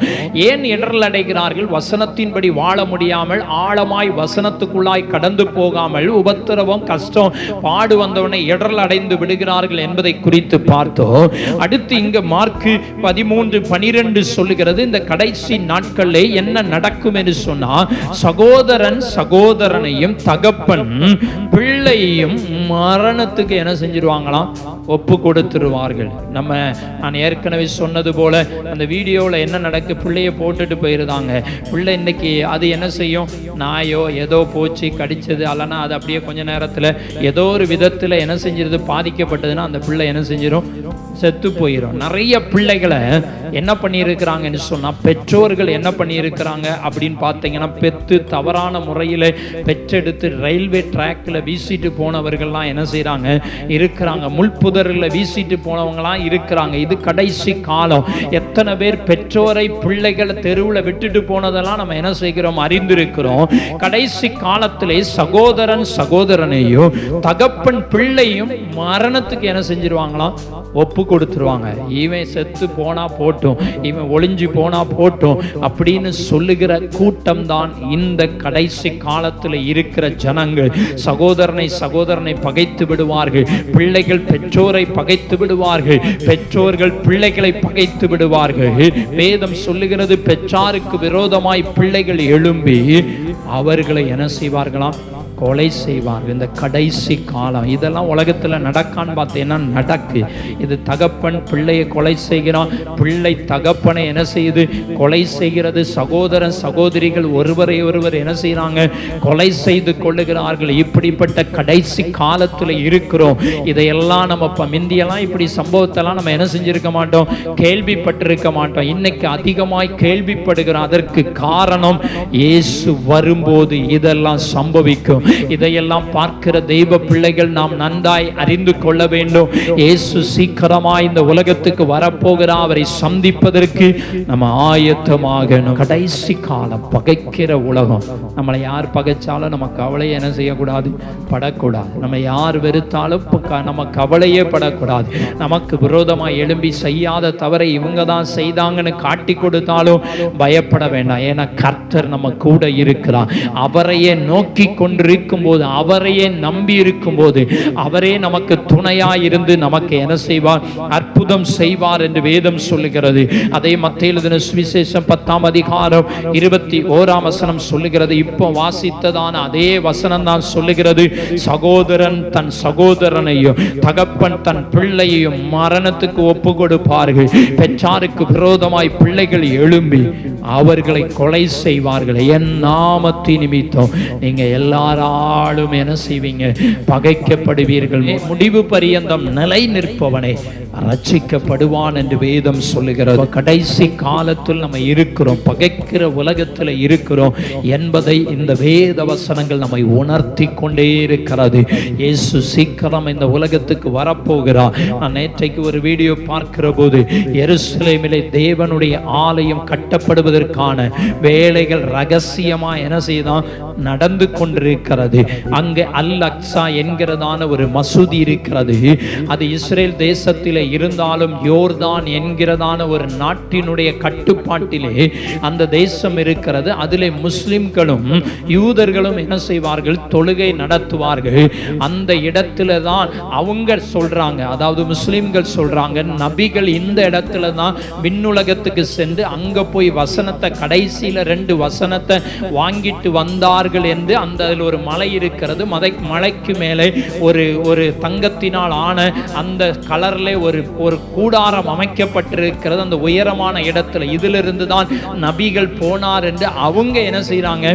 S1: ஏன் இடர்ல அடைகிறார்கள்? வசனத்தின்படி வாழ முடியாமல், ஆழமாய் வசனத்துக்குள்ளாய் கடந்து போகாமல், உபத்திரவம், கஷ்டம், பாடு வந்தவனை இடர்ல அடைந்து விடுகிறார்கள் என்பதை குறித்து பார்த்தோம். அடுத்து இங்க மார்க் 13:12 சொல்லுகிறது, இந்த கடைசி நாட்களிலே என்ன நடக்கும் என்று சொன்னா, சகோதரன் சகோதரனையும் தகப்பன் பிள்ளையையும் மரணத்துக்கு என்ன செஞ்சிருவாங்களாம், ஒப்பு கொடுத்துருவார்கள். நான் ஏற்கனவே சொன்னது போல அந்த வீடியோவில் என்ன நடக்கு, பிள்ளைய போட்டுட்டு போயிருந்தாங்க. பிள்ளை இன்னைக்கு அது என்ன செய்யும், நாயோ ஏதோ போச்சு கடிச்சது, அல்லனா அது அப்படியே கொஞ்ச நேரத்தில் ஏதோ ஒரு விதத்தில் என்ன செஞ்சிருது, பாதிக்கப்பட்டதுன்னா அந்த பிள்ளை என்ன செஞ்சிடும், செத்து போயிடும். நிறைய பிள்ளைகளை என்ன பண்ணியிருக்கிறாங்கன்னு சொன்னா, பெற்றோர்கள் என்ன பண்ணியிருக்கிறாங்க அப்படின்னு பார்த்தீங்கன்னா, பெத்து தவறான முறையில் பெற்றெடுத்து ரயில்வே டிராக்ல வீசிட்டு போனவர்கள்லாம் என்ன செய்யறாங்க, இருக்கிறாங்க. முள்புதரில் வீசிட்டு போனவங்களாம் இருக்கிறாங்க. இது கடைசி காலம். எத்தனை பேர் பெற்றோரை பிள்ளைகளை தெருவில் விட்டுட்டு போனதெல்லாம் நம்ம என்ன செய்கிறோம், அறிந்திருக்கிறோம். கடைசி காலத்திலே சகோதரன் சகோதரனையும் தகப்பன் பிள்ளையும் மரணத்துக்கு என்ன செஞ்சிருவாங்களாம், ஒப்பு கொடுத்துருவாங்க. இவன் செத்து போனா போட்டும், இவன் ஒளிஞ்சு போனா போட்டும் அப்படின்னு சொல்லுகிற கூட்டம் தான் இந்த கடைசி காலத்தில் இருக்கிற ஜனங்கள். சகோதரனை பகைத்து விடுவார்கள், பிள்ளைகள் பெற்றோரை பகைத்து விடுவார்கள், பெற்றோர்கள் பிள்ளைகளை பகைத்து விடுவார்கள். வேதம் சொல்லுகிறது, பெற்றாருக்கு விரோதமாய் பிள்ளைகள் எழும்பி அவர்களை என்ன செய்வார்களாம், கொலை செய்வார்கள். இந்த கடைசி காலம் இதெல்லாம் உலகத்தில் நடக்கான்னு பார்த்தீங்கன்னா நடக்கு. இது தகப்பன் பிள்ளையை கொலை செய்கிறான், பிள்ளை தகப்பனை என்ன செய்யுது, கொலை செய்கிறது. சகோதரன் சகோதரிகள் ஒருவரை ஒருவர் என்ன செய்யறாங்க, கொலை செய்து கொள்ளுகிறார்கள். இப்படிப்பட்ட கடைசி காலத்தில் இருக்கிறோம். இதையெல்லாம் நம்ம முந்தியெல்லாம் இப்படி சம்பவத்தெல்லாம் நம்ம என்ன செஞ்சிருக்க மாட்டோம், கேள்விப்பட்டிருக்க மாட்டோம். இன்னைக்கு அதிகமாய் கேள்விப்படுகிறோம். அதற்கு காரணம், இயேசு வரும்போது இதெல்லாம் சம்பவிக்கும். இதையெல்லாம் பார்க்கிற தெய்வ பிள்ளைகள் நாம் நன்றாய் அறிந்து கொள்ள வேண்டும். இயேசு சீக்கிரமாய் இந்த உலகத்துக்கு வரப்போகிறார். அவரை சந்திப்பதற்கு நம்ம ஆயத்தமாகணும். கடைசி காலம், பகைக்கிற உலகம். நம்மளை யார் பகைச்சாலும் நம்ம கவலையை என்ன செய்யக்கூடாது, படக்கூடாது. நம்ம யார் வெறுத்தாலும் நம்ம கவலையே படக்கூடாது. நமக்கு விரோதமாக எழும்பி செய்யாத தவறை இவங்க தான் செய்தாங்கன்னு காட்டி கொடுத்தாலும் பயப்பட வேண்டாம். ஏன்னா கர்த்தர் நம்ம கூட இருக்கிறார். அவரையே நோக்கி கொண்டு இருக்கும்போது, அவரையே நம்பி இருக்கும்போது, அவரே நமக்கு துணையாய் இருந்து நமக்கு என்ன செய்வார், அற்புதம் செய்வார் என்று வேதம் சொல்லுகிறது. அதே மத்தேயு எழுதின சுவிசேஷம் 10:21 சொல்லுகிறது. இப்போ வாசித்ததான அதே வசனம் தான் சொல்லுகிறது, சகோதரன் தன் சகோதரனையும் தகப்பன் தன் பிள்ளையையும் மரணத்துக்கு ஒப்பு கொடுப்பார்கள். பெற்றாருக்கு விரோதமாய் பிள்ளைகள் எழும்பி அவர்களை கொலை செய்வார்கள். என் நாமத்தின் நிமித்தம் நீங்க எல்லாராலும் என்ன செய்வீங்க, பகைக்கப்படுவீர்கள். முடிவு பரியந்தம் நிலை நிற்பவனே ரட்சிக்கப்படுவான் என்று வேதம் சொல்லுகிறது. கடைசி காலத்தில் நம்ம இருக்கிறோம், பகைக்கிற உலகத்தில் இருக்கிறோம் என்பதை இந்த வேத வசனங்கள் நம்மை உணர்த்தி கொண்டே இருக்கிறது. இயேசு சீக்கிரம் இந்த உலகத்துக்கு வரப்போகிறார். நான் நேற்றைக்கு ஒரு வீடியோ பார்க்கிற போது எருசலேமிலே தேவனுடைய ஆலயம் கட்டப்படுவதற்கான வேலைகள் ரகசியமா என்ன செய்தான் நடந்து கொண்டிருக்கிறது. அங்கே அல் அக்ஸா என்கிறதான ஒரு மசூதி இருக்கிறது. அது இஸ்ரேல் தேசத்திலே இருந்தாலும் யோர்தான் என்கிறதான ஒரு நாட்டினுடைய கட்டுப்பாட்டிலே அந்த தேசம் இருக்கிறது. அதிலே முஸ்லிம்களும் யூதர்களும் என்ன செய்வார்கள், தொழுகை நடத்துவார்கள். அந்த இடத்துல தான் அவங்க சொல்றாங்க, அதாவது முஸ்லிம்கள் சொல்றாங்க, நபிகள் இந்த இடத்துல தான் விண்ணுலகத்துக்கு சென்று அங்க போய் வசனத்தை கடைசியில 2 வசனத்தை வாங்கிட்டு வந்தார்கள் என்று. அந்த ஒரு மலை இருக்கிறது, மலைக்கு மேலே ஒரு தங்கத்தினால் ஆன அந்த கலர்ல ஒரு கூடாரம் அமைக்கப்பட்டிருக்கிறது அந்த உயரமான இடத்துல. இதிலிருந்து தான் நபிகள் போனார் என்று அவங்க என்ன செய்யறாங்க,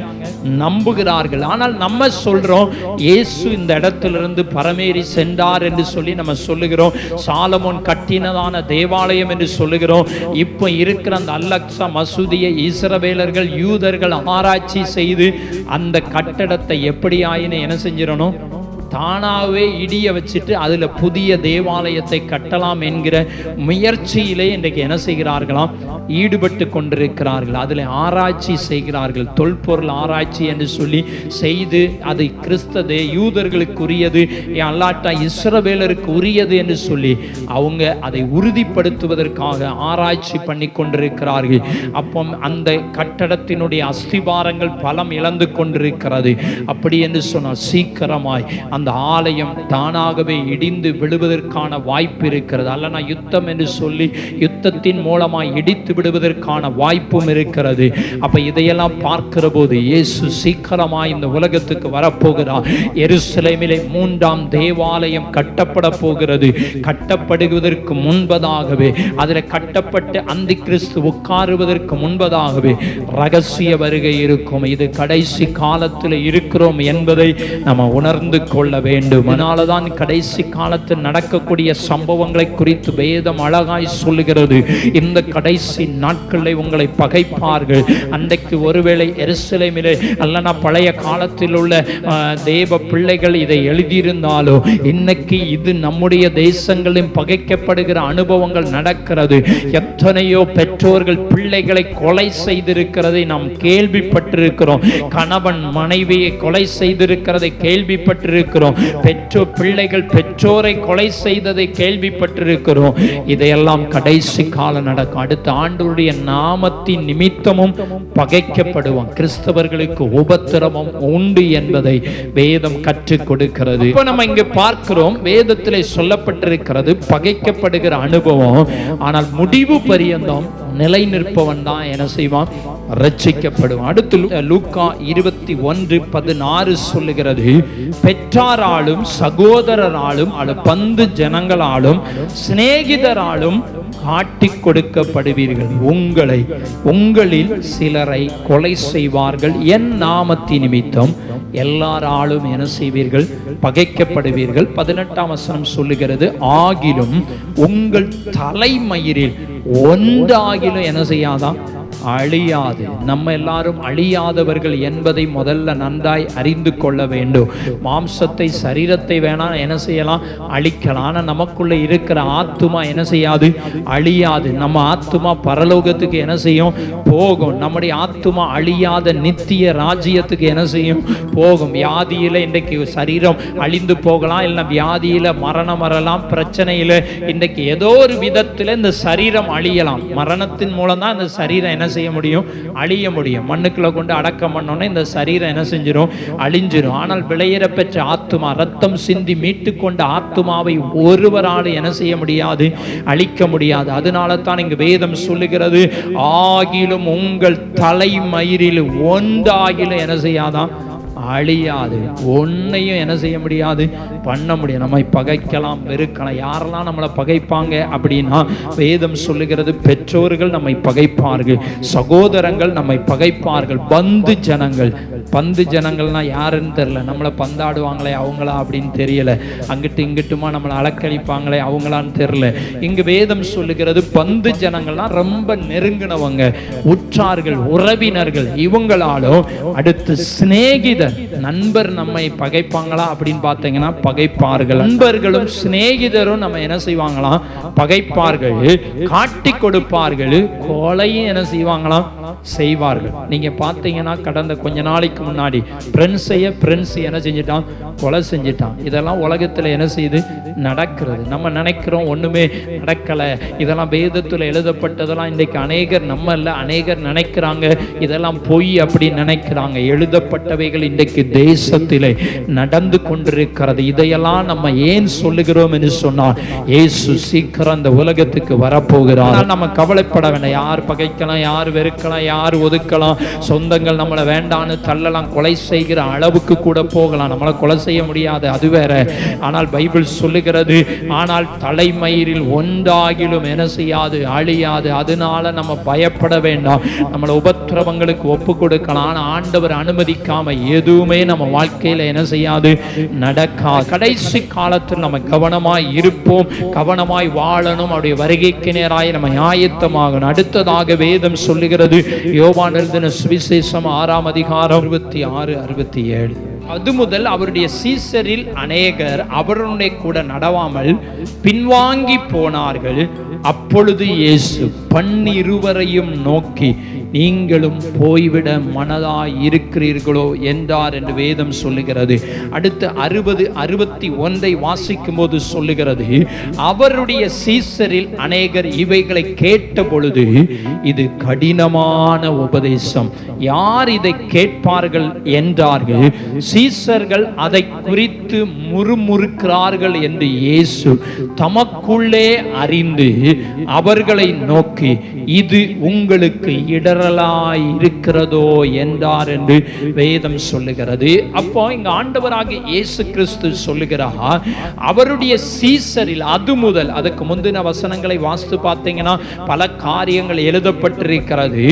S1: நம்புகிறார்கள். ஆனால் நம்ம சொல்றோம் இயேசு இந்த இடத்திலிருந்து பரமேறி சென்றார் என்று சொல்லி நம்ம சொல்லுகிறோம். சாலமோன் கட்டினதான தேவாலயம் என்று சொல்லுகிறோம். இப்போ இருக்கிற அந்த அல் அக்ஸா மசூதியை இஸ்ரவேலர்கள் யூதர்கள் ஆராய்ச்சி செய்து அந்த கட்டடத்தை எப்படி ஆயினு என்ன செஞ்சிடணும், தானாகவே இடிய வச்சுட்டு அதுல புதிய தேவாலயத்தை கட்டலாம் என்கிற முயற்சியிலே இன்றைக்கு என்ன செய்கிறார்களாம், ஈடுபட்டு கொண்டிருக்கிறார்கள். அதில் ஆராய்ச்சி செய்கிறார்கள். தொல்பொருள் ஆராய்ச்சி என்று சொல்லி செய்து அது கிறிஸ்தவ யூதர்களுக்குரியது அல்லாட்டா இஸ்ரவேலருக்கு உரியது என்று சொல்லி அவங்க அதை உறுதிப்படுத்துவதற்காக ஆராய்ச்சி பண்ணி கொண்டிருக்கிறார்கள். அப்போ அந்த கட்டடத்தினுடைய அஸ்திபாரங்கள் பலம் இழந்து கொண்டிருக்கிறது. அப்படி என்று சொன்னால் சீக்கிரமாய் அந்த ஆலயம் தானாகவே இடிந்து விழுவதற்கான வாய்ப்பு இருக்கிறது. அல்லனா யுத்தம் என்று சொல்லி யுத்தத்தின் மூலமாய் இடித்து விடுவதற்கான வாய்ப்பும் இருக்கிறது. அப்ப இதையெல்லாம் பார்க்கிற போது இயேசு சீக்கிரமாய் இந்த உலகத்துக்கு வரப்போகிறார். எருசலேமிலே 3ஆம் தேவாலயம் கட்டப்பட போகிறது. கட்டப்படுவதற்கு முன்பதாகவே, அதில் கட்டப்பட்டு அந்தி கிறிஸ்து உட்காருவதற்கு முன்பதாகவே ரகசிய வருகை இருக்கும். இது கடைசி காலத்தில் இருக்கிறோம் என்பதை நம்ம உணர்ந்து கொள்ள வேண்டும். அதனாலதான் கடைசி காலத்தில் நடக்கக்கூடிய சம்பவங்களை குறித்து வேதம் அழகாய் சொல்லுகிறது. இந்த கடைசி நாட்களில் உங்களை பகைப்பார்கள். அன்றைக்கு ஒருவேளை எருசலேமிலே அல்லனா பழைய காலத்தில் உள்ள தேவ பிள்ளைகள் இதை எழுதியிருந்தாலோ, இன்னைக்கு இது நம்முடைய தேசங்களில் பகைக்கப்படுகிற அனுபவங்கள் நடக்கிறது. எத்தனையோ பெற்றோர்கள் பிள்ளைகளை கொலை செய்திருக்கிறதை நாம் கேள்விப்பட்டிருக்கிறோம். கணவன் மனைவியை கொலை செய்திருக்கிறதை கேள்விப்பட்டிருக்கிறோம். பிள்ளைகள் பெற்றோரை கொலை செய்ததை கேள்விப்பட்டிருக்கிறோம். இதையெல்லாம் கடைசி காலம் நடக்கும். அடுத்த ஆண்டவருடைய நாமத்தின் நிமித்தமும் பகைக்கப்படுவான். கிறிஸ்தவர்களுக்கு உபத்திரவம் உண்டு என்பதை வேதம் கற்றுக் கொடுக்கிறது. இப்போ நம்ம இங்க பார்க்கிறோம், வேதத்திலே சொல்லப்பட்டிருக்கிறது பகைக்கப்படுகிற அனுபவம். ஆனால் முடிவு பரியந்தம் நிலை நிற்பவன் தான் என்ன செய்வான், ரட்சிக்கப்படுவான். அடுத்து லூக்கா 21:16 சொல்லுகிறது, பெற்றாராலும் சகோதரராலும் பந்து ஜனங்களாலும் சிநேகிதராலும் காட்டிக் கொடுக்கப்படுவீர்கள். உங்களில் சிலரை கொலை செய்வார்கள். என் நாமத்தின் நிமித்தம் எல்லாராலும் என்ன செய்வீர்கள், பகைக்கப்படுவீர்கள். 18ஆம் வசனம் சொல்லுகிறது, ஆகிலும் உங்கள் தலைமயிரில் ஒன்றாகிலும் என்ன செய்யாதான், அழியாது. நம்ம எல்லாரும் அழியாதவர்கள் என்பதை முதல்ல நன்றாய் அறிந்து கொள்ள வேண்டும். மாம்சத்தை சரீரத்தை வேணா என்ன செய்யலாம், அழிக்கலாம். ஆனால் நமக்குள்ள இருக்கிற ஆத்துமா என்ன செய்யாது, அழியாது. நம்ம ஆத்துமா பரலோகத்துக்கு என்ன செய்யும், போகும். நம்முடைய ஆத்துமா அழியாத நித்திய ராஜ்யத்துக்கு என்ன செய்யும், போகும். வியாதியில இன்றைக்கு சரீரம் அழிந்து போகலாம், இல்லை வியாதியில மரணம் வரலாம், பிரச்சனையில இன்றைக்கு ஏதோ ஒரு விதத்தில் இந்த சரீரம் அழியலாம். மரணத்தின் மூலம் தான் இந்த சரீரம் என்ன செய்ய முடியும், அழிய முடியும். மண்ணுக்குள்ள கொண்டு அடக்கம் பண்ணோன்னே இந்த சரீரம் என்ன செஞ்சிடும், அழிஞ்சிடும். ஆனால் விளையிற பெற்ற ஆத்துமா, ரத்தம் சிந்தி மீட்டு கொண்ட ஆத்துமாவை ஒருவரால் என்ன செய்ய முடியாது, அழிக்க முடியாது. அதனால தான் இங்கு வேதம் சொல்லுகிறது, ஆகிலும் உங்கள் தலைமயிரில் ஒன்றாகிலும் என்ன செய்யாதான், அழியாது. ஒன்னையும் என்ன செய்ய முடியாது, பண்ண முடியும். நம்மை பகைக்கலாம், வெறுக்கலாம். யாரெல்லாம் நம்மளை பகைப்பாங்க அப்படின்னா வேதம் சொல்லுகிறது, பெற்றோர்கள் நம்மை பகைப்பார்கள், சகோதரங்கள் நம்மை பகைப்பார்கள், பந்து ஜனங்கள் பந்து ஜனங்கள்னா யாருன்னு தெரியல, நம்மளை பந்தாடுவாங்களே அவங்களா அப்படின்னு தெரியல, அங்கிட்டு இங்கிட்டுமா நம்மளை அலக்களிப்பாங்களே அவங்களான்னு தெரியல. இங்கு வேதம் சொல்லுகிறது பந்து ஜனங்கள்னா ரொம்ப நெருங்கினவங்க, உற்றார்கள், உறவினர்கள். இவங்களாலும் அடுத்து சிநேகிதர், நண்பர் நம்மை பகைப்பாங்களா அப்படின்னு பார்த்தீங்கன்னா பகைப்பார்கள். நண்பர்களும் சிநேகிதரும் நம்ம என்ன செய்வாங்களாம், பகைப்பார்கள், காட்டி கொடுப்பார்கள், கொலையும் என்ன செய்வாங்களாம், செய்வார்கள். நீங்க பார்த்தீங்கன்னா கடந்த கொஞ்ச நாளைக்கு முன்னாடி பிரின்ஸ் என்ன செஞ்சிட்டான், கொலை செஞ்சிட்டான். இதெல்லாம் உலகத்துல என்ன செய்யுது, நடக்கிறது. நம்ம நினைக்கிறோம் ஒண்ணுமே நடக்கல, இதெல்லாம் வேதத்துல எழுதப்பட்டதெல்லாம் இன்றைக்கு அநேகர் நினைக்கிறாங்க இதெல்லாம் பொய் அப்படி நினைக்கிறாங்க. எழுதப்பட்டவைகள் இன்றைக்கு தேசத்திலே நடந்து கொண்டிருக்கிறது. இதையெல்லாம் நம்ம ஏன் சொல்லுகிறோம் என்று சொன்னால், இயேசு சீக்கிரம் அந்த உலகத்துக்கு வரப்போகிறார். நம்ம கவலைப்பட வேண்டாம். யார் பகைக்கலாம், யார் வெறுக்கலாம், யார் ஒதுக்கலாம், சொந்தங்கள் நம்மளை வேண்டான்னு தள்ளலாம், கொலை செய்கிற அளவுக்கு கூட போகலாம். நம்மளை கொலை செய்ய முடியாது, அது வேற. ஆனால் பைபிள் சொல்லுகிறது, ஆனால் தலைமயிரில் ஒன்றாகிலும் என்ன செய்யாது, அழியாது. அதனால நம்ம பயப்பட வேண்டாம். நம்மளை உபத்திரவங்களுக்கு ஒப்பு கொடுக்கலாம். ஆனால் ஆண்டவர் அனுமதிக்காம எதுவுமே நம்ம வாழ்க்கையில என்ன செய்யாது, நடக்காது. கடைசி காலத்தில் நம்ம கவனமாய் இருப்போம், கவனமாய் வாழணும். அவருடைய வருகைக்கு நேராய் நம்ம ஆயத்தமாகணும். அடுத்ததாக வேதம் சொல்லுகிறது, யோவான் எழுதின சுவிசேஷம் 6ஆம் அதிகாரம் 66-67. அது முதல் அவருடைய சீசரில் அநேகர் அவருடைய கூட நடவாமல் பின்வாங்கி போனார்கள். அப்பொழுது இயேசு 12 நோக்கி, நீங்களும் போய்விட மனதாய் இருக்கிறீர்களோ என்றார் என்று வேதம் சொல்லுகிறது. அடுத்து 60-61 வாசிக்கும் போது சொல்லுகிறது, அவருடைய சீசரில் அநேகர் இவைகளை கேட்ட பொழுது, இது கடினமான உபதேசம், யார் இதை கேட்பார்கள் என்றார்கள். சீசர்கள் அதை குறித்து முறுமுறுக்கிறார்கள் என்று இயேசு தமக்குள்ளே அறிந்து அவர்களை நோக்கி, இது உங்களுக்கு இடரலாய் இருக்கிறதோ என்றார் என்று வேதம் சொல்லுகிறது. அப்போ இங்க ஆண்டவராகிய இயேசு கிறிஸ்து சொல்லுகிறார், அவருடைய சீசரில் அது முதல், அதுக்கு முந்தின வசனங்களை வாசித்து பார்த்தீங்கன்னா பல காரியங்கள் எழுதப்பட்டிருக்கிறது.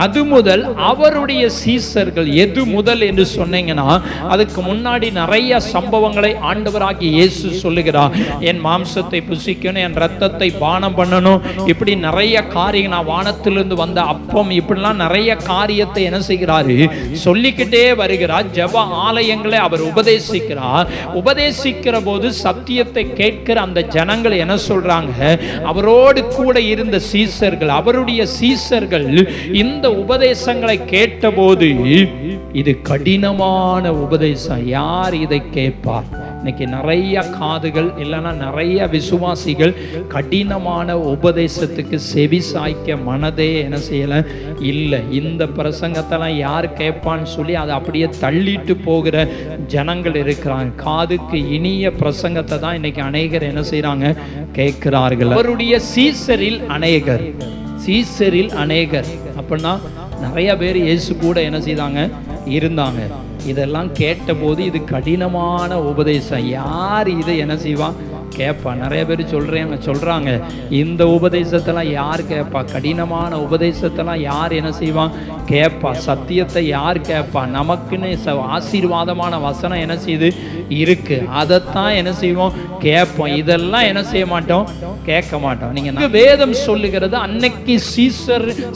S1: அது முதல் அவருடைய சீசர்கள், எது முதல் என்று சொன்னீங்கன்னா அதுக்கு முன்னாடி நிறைய சம்பவங்களை ஆண்டவராகிய இயேசு சொல்லுகிறார். என் மாம்சத்தை புசிக்கணும், என் ரத்தத்தை பானம் பண்ணணும், இப்படி நிறைய காரியங்கள், நான் வானத்திலிருந்து வந்த அப்பம், இப்படிலாம் நிறைய காரியத்தை என்ன செய்கிறாரு, சொல்லிக்கிட்டே வருகிறார். ஜெப ஆலயங்களை அவர் உபதேசிக்கிறார். உபதேசிக்கிற போது சத்தியத்தை கேட்கிற அந்த ஜனங்கள் என்ன சொல்றாங்க, அவரோடு கூட இருந்த சீசர்கள், அவருடைய சீசர்கள் இந்த உபதேசங்களை கேட்டபோது, இது கடினமான உபதேசம், யார் இதை கேட்பார்? இன்னைக்கு நிறைய காதுகள் இல்லைன்னா நிறைய விசுவாசிகள் கடினமான உபதேசத்துக்கு செவி சாய்க்க மனதே என்ன செய்யல இல்லை. இந்த பிரசங்கத்தெல்லாம் யார் கேட்பான்னு சொல்லி அதை அப்படியே தள்ளிட்டு போகிற ஜனங்கள் இருக்கிறாங்க. காதுக்கு இனிய பிரசங்கத்தை தான் இன்னைக்கு அநேகர் என்ன செய்யறாங்க, கேட்கிறார்கள். அவருடைய சீசரில் அநேகர் அப்படின்னா நிறைய பேர் இயேசு கூட என்ன செய்தாங்க, இருந்தாங்க. இதெல்லாம் கேட்டபோது இது கடினமான உபதேசம், யார் இதை என்ன செய்வான், கேட்பா? நிறைய பேர் சொல்றாங்க இந்த உபதேசத்தெல்லாம் யார் கேட்பா, கடினமான உபதேசத்தெல்லாம் யார் என்ன செய்வான், கேட்பா? சத்தியத்தை யார் கேட்பா? நமக்குன்னு ஆசீர்வாதமான வசனம் என்ன செய்யுது இருக்கு, அதைத்தான் என்ன செய்வோம், கேட்போம். இதெல்லாம் என்ன செய்ய மாட்டோம், கேட்க மாட்டோம். நீங்க வேதம் சொல்லுகிறது, அன்னைக்கு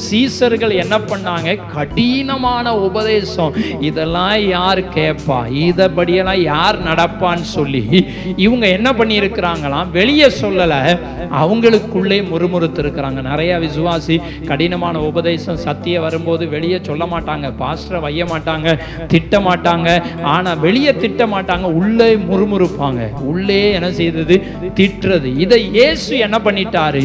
S1: சீசர்கள் என்ன பண்ணாங்க, கடினமான உபதேசம், இதெல்லாம் யார் கேட்பா, இதபடியெல்லாம் யார் நடப்பான்னு சொல்லி இவங்க என்ன பண்ணி இருக்கிறாங்களாம், வெளியே சொல்லல, அவங்களுக்குள்ளே முறுமுறுத்து இருக்கிறாங்க. நிறைய விசுவாசி கடினமான உபதேசம் சத்திய வரும்போது வெளியே சொல்ல மாட்டாங்க, பாஸ்டரை வைய மாட்டாங்க, திட்ட மாட்டாங்க. ஆனா வெளியே திட்ட மாட்டாங்க, உள்ளே முறுமுறுப்பாங்க, உள்ளே என்ன செய்தது, திட்டுறது. இதை இயேசு என்ன பண்ணிட்டாரு,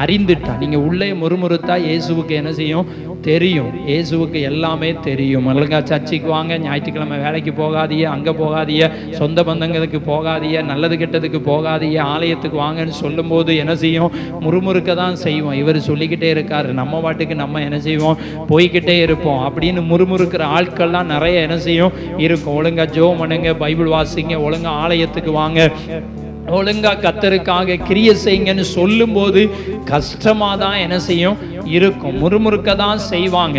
S1: அறிந்துட்டா. நீங்க உள்ளே முறுமுறுத்தா இயேசுவுக்கு என்ன செய்யும், தெரியும். இயேசுவுக்கு எல்லாமே தெரியும். ஒழுங்கா சர்ச்சைக்கு வாங்க, ஞாயிற்றுக்கிழமை வேலைக்கு போகாதீங்க, அங்கே போகாதீங்க, சொந்த பந்தங்களுக்கு போகாதீங்க, நல்லது கெட்டதுக்கு போகாதீங்க, ஆலயத்துக்கு வாங்கன்னு சொல்லும்போது என்ன செய்யும், முறுமுறுக்க தான் செய்வோம். இவர் சொல்லிக்கிட்டே இருக்காரு, நம்ம பாட்டுக்கு நம்ம என்ன செய்வோம், போய்கிட்டே இருப்போம் அப்படின்னு முறுமுறுக்கிற ஆட்கள்லாம் நிறைய என்ன செய்யும் இருக்கும். ஒழுங்கா ஜெபம் பண்ணுங்க, பைபிள் வாசிங்க, ஒழுங்கா ஆலயத்துக்கு வாங்க, ஒழுங்கா கர்த்தருக்காக கிரியை செய்யுங்கன்னு சொல்லும் போது கஷ்டமா தான் என்ன செய்யும் இருக்கும், முறுமுறுக்க தான் செய்வாங்க.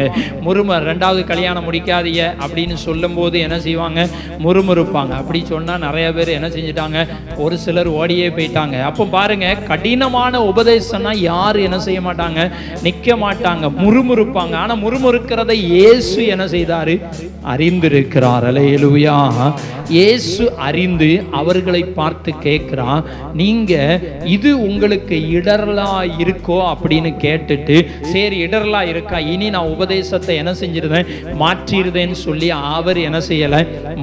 S1: ரெண்டாவது கல்யாணம் முடிக்காதீங்க அப்படின்னு சொல்லும் போது என்ன செய்வாங்க, முறுமுறுப்பாங்க. அப்படி சொன்னா நிறைய பேர் என்ன செஞ்சுட்டாங்க, ஒரு சிலர் ஓடியே போயிட்டாங்க. அப்போ பாருங்க, கடினமான உபதேசம்னா யாரு என்ன செய்ய மாட்டாங்க, நிக்க மாட்டாங்க, முறுமுறுப்பாங்க. ஆனா முறுமுறுக்கிறதை இயேசு என்ன செய்தாரு, அறிந்திருக்கிறார். அல்லேலூயா. இயேசு அறிந்து அவர்களை பார்த்து கேட்கிறார், நீங்க இது உங்களுக்கு இடரலா இருக்கோ அப்படின்னு கேட்டுட்டு, சரி இடரலா இருக்கா, இனி நான் உபதேசத்தை என்ன செஞ்சிருந்தேன், மாற்றிருந்தேன்னு சொல்லி அவர் என்ன செய்யல,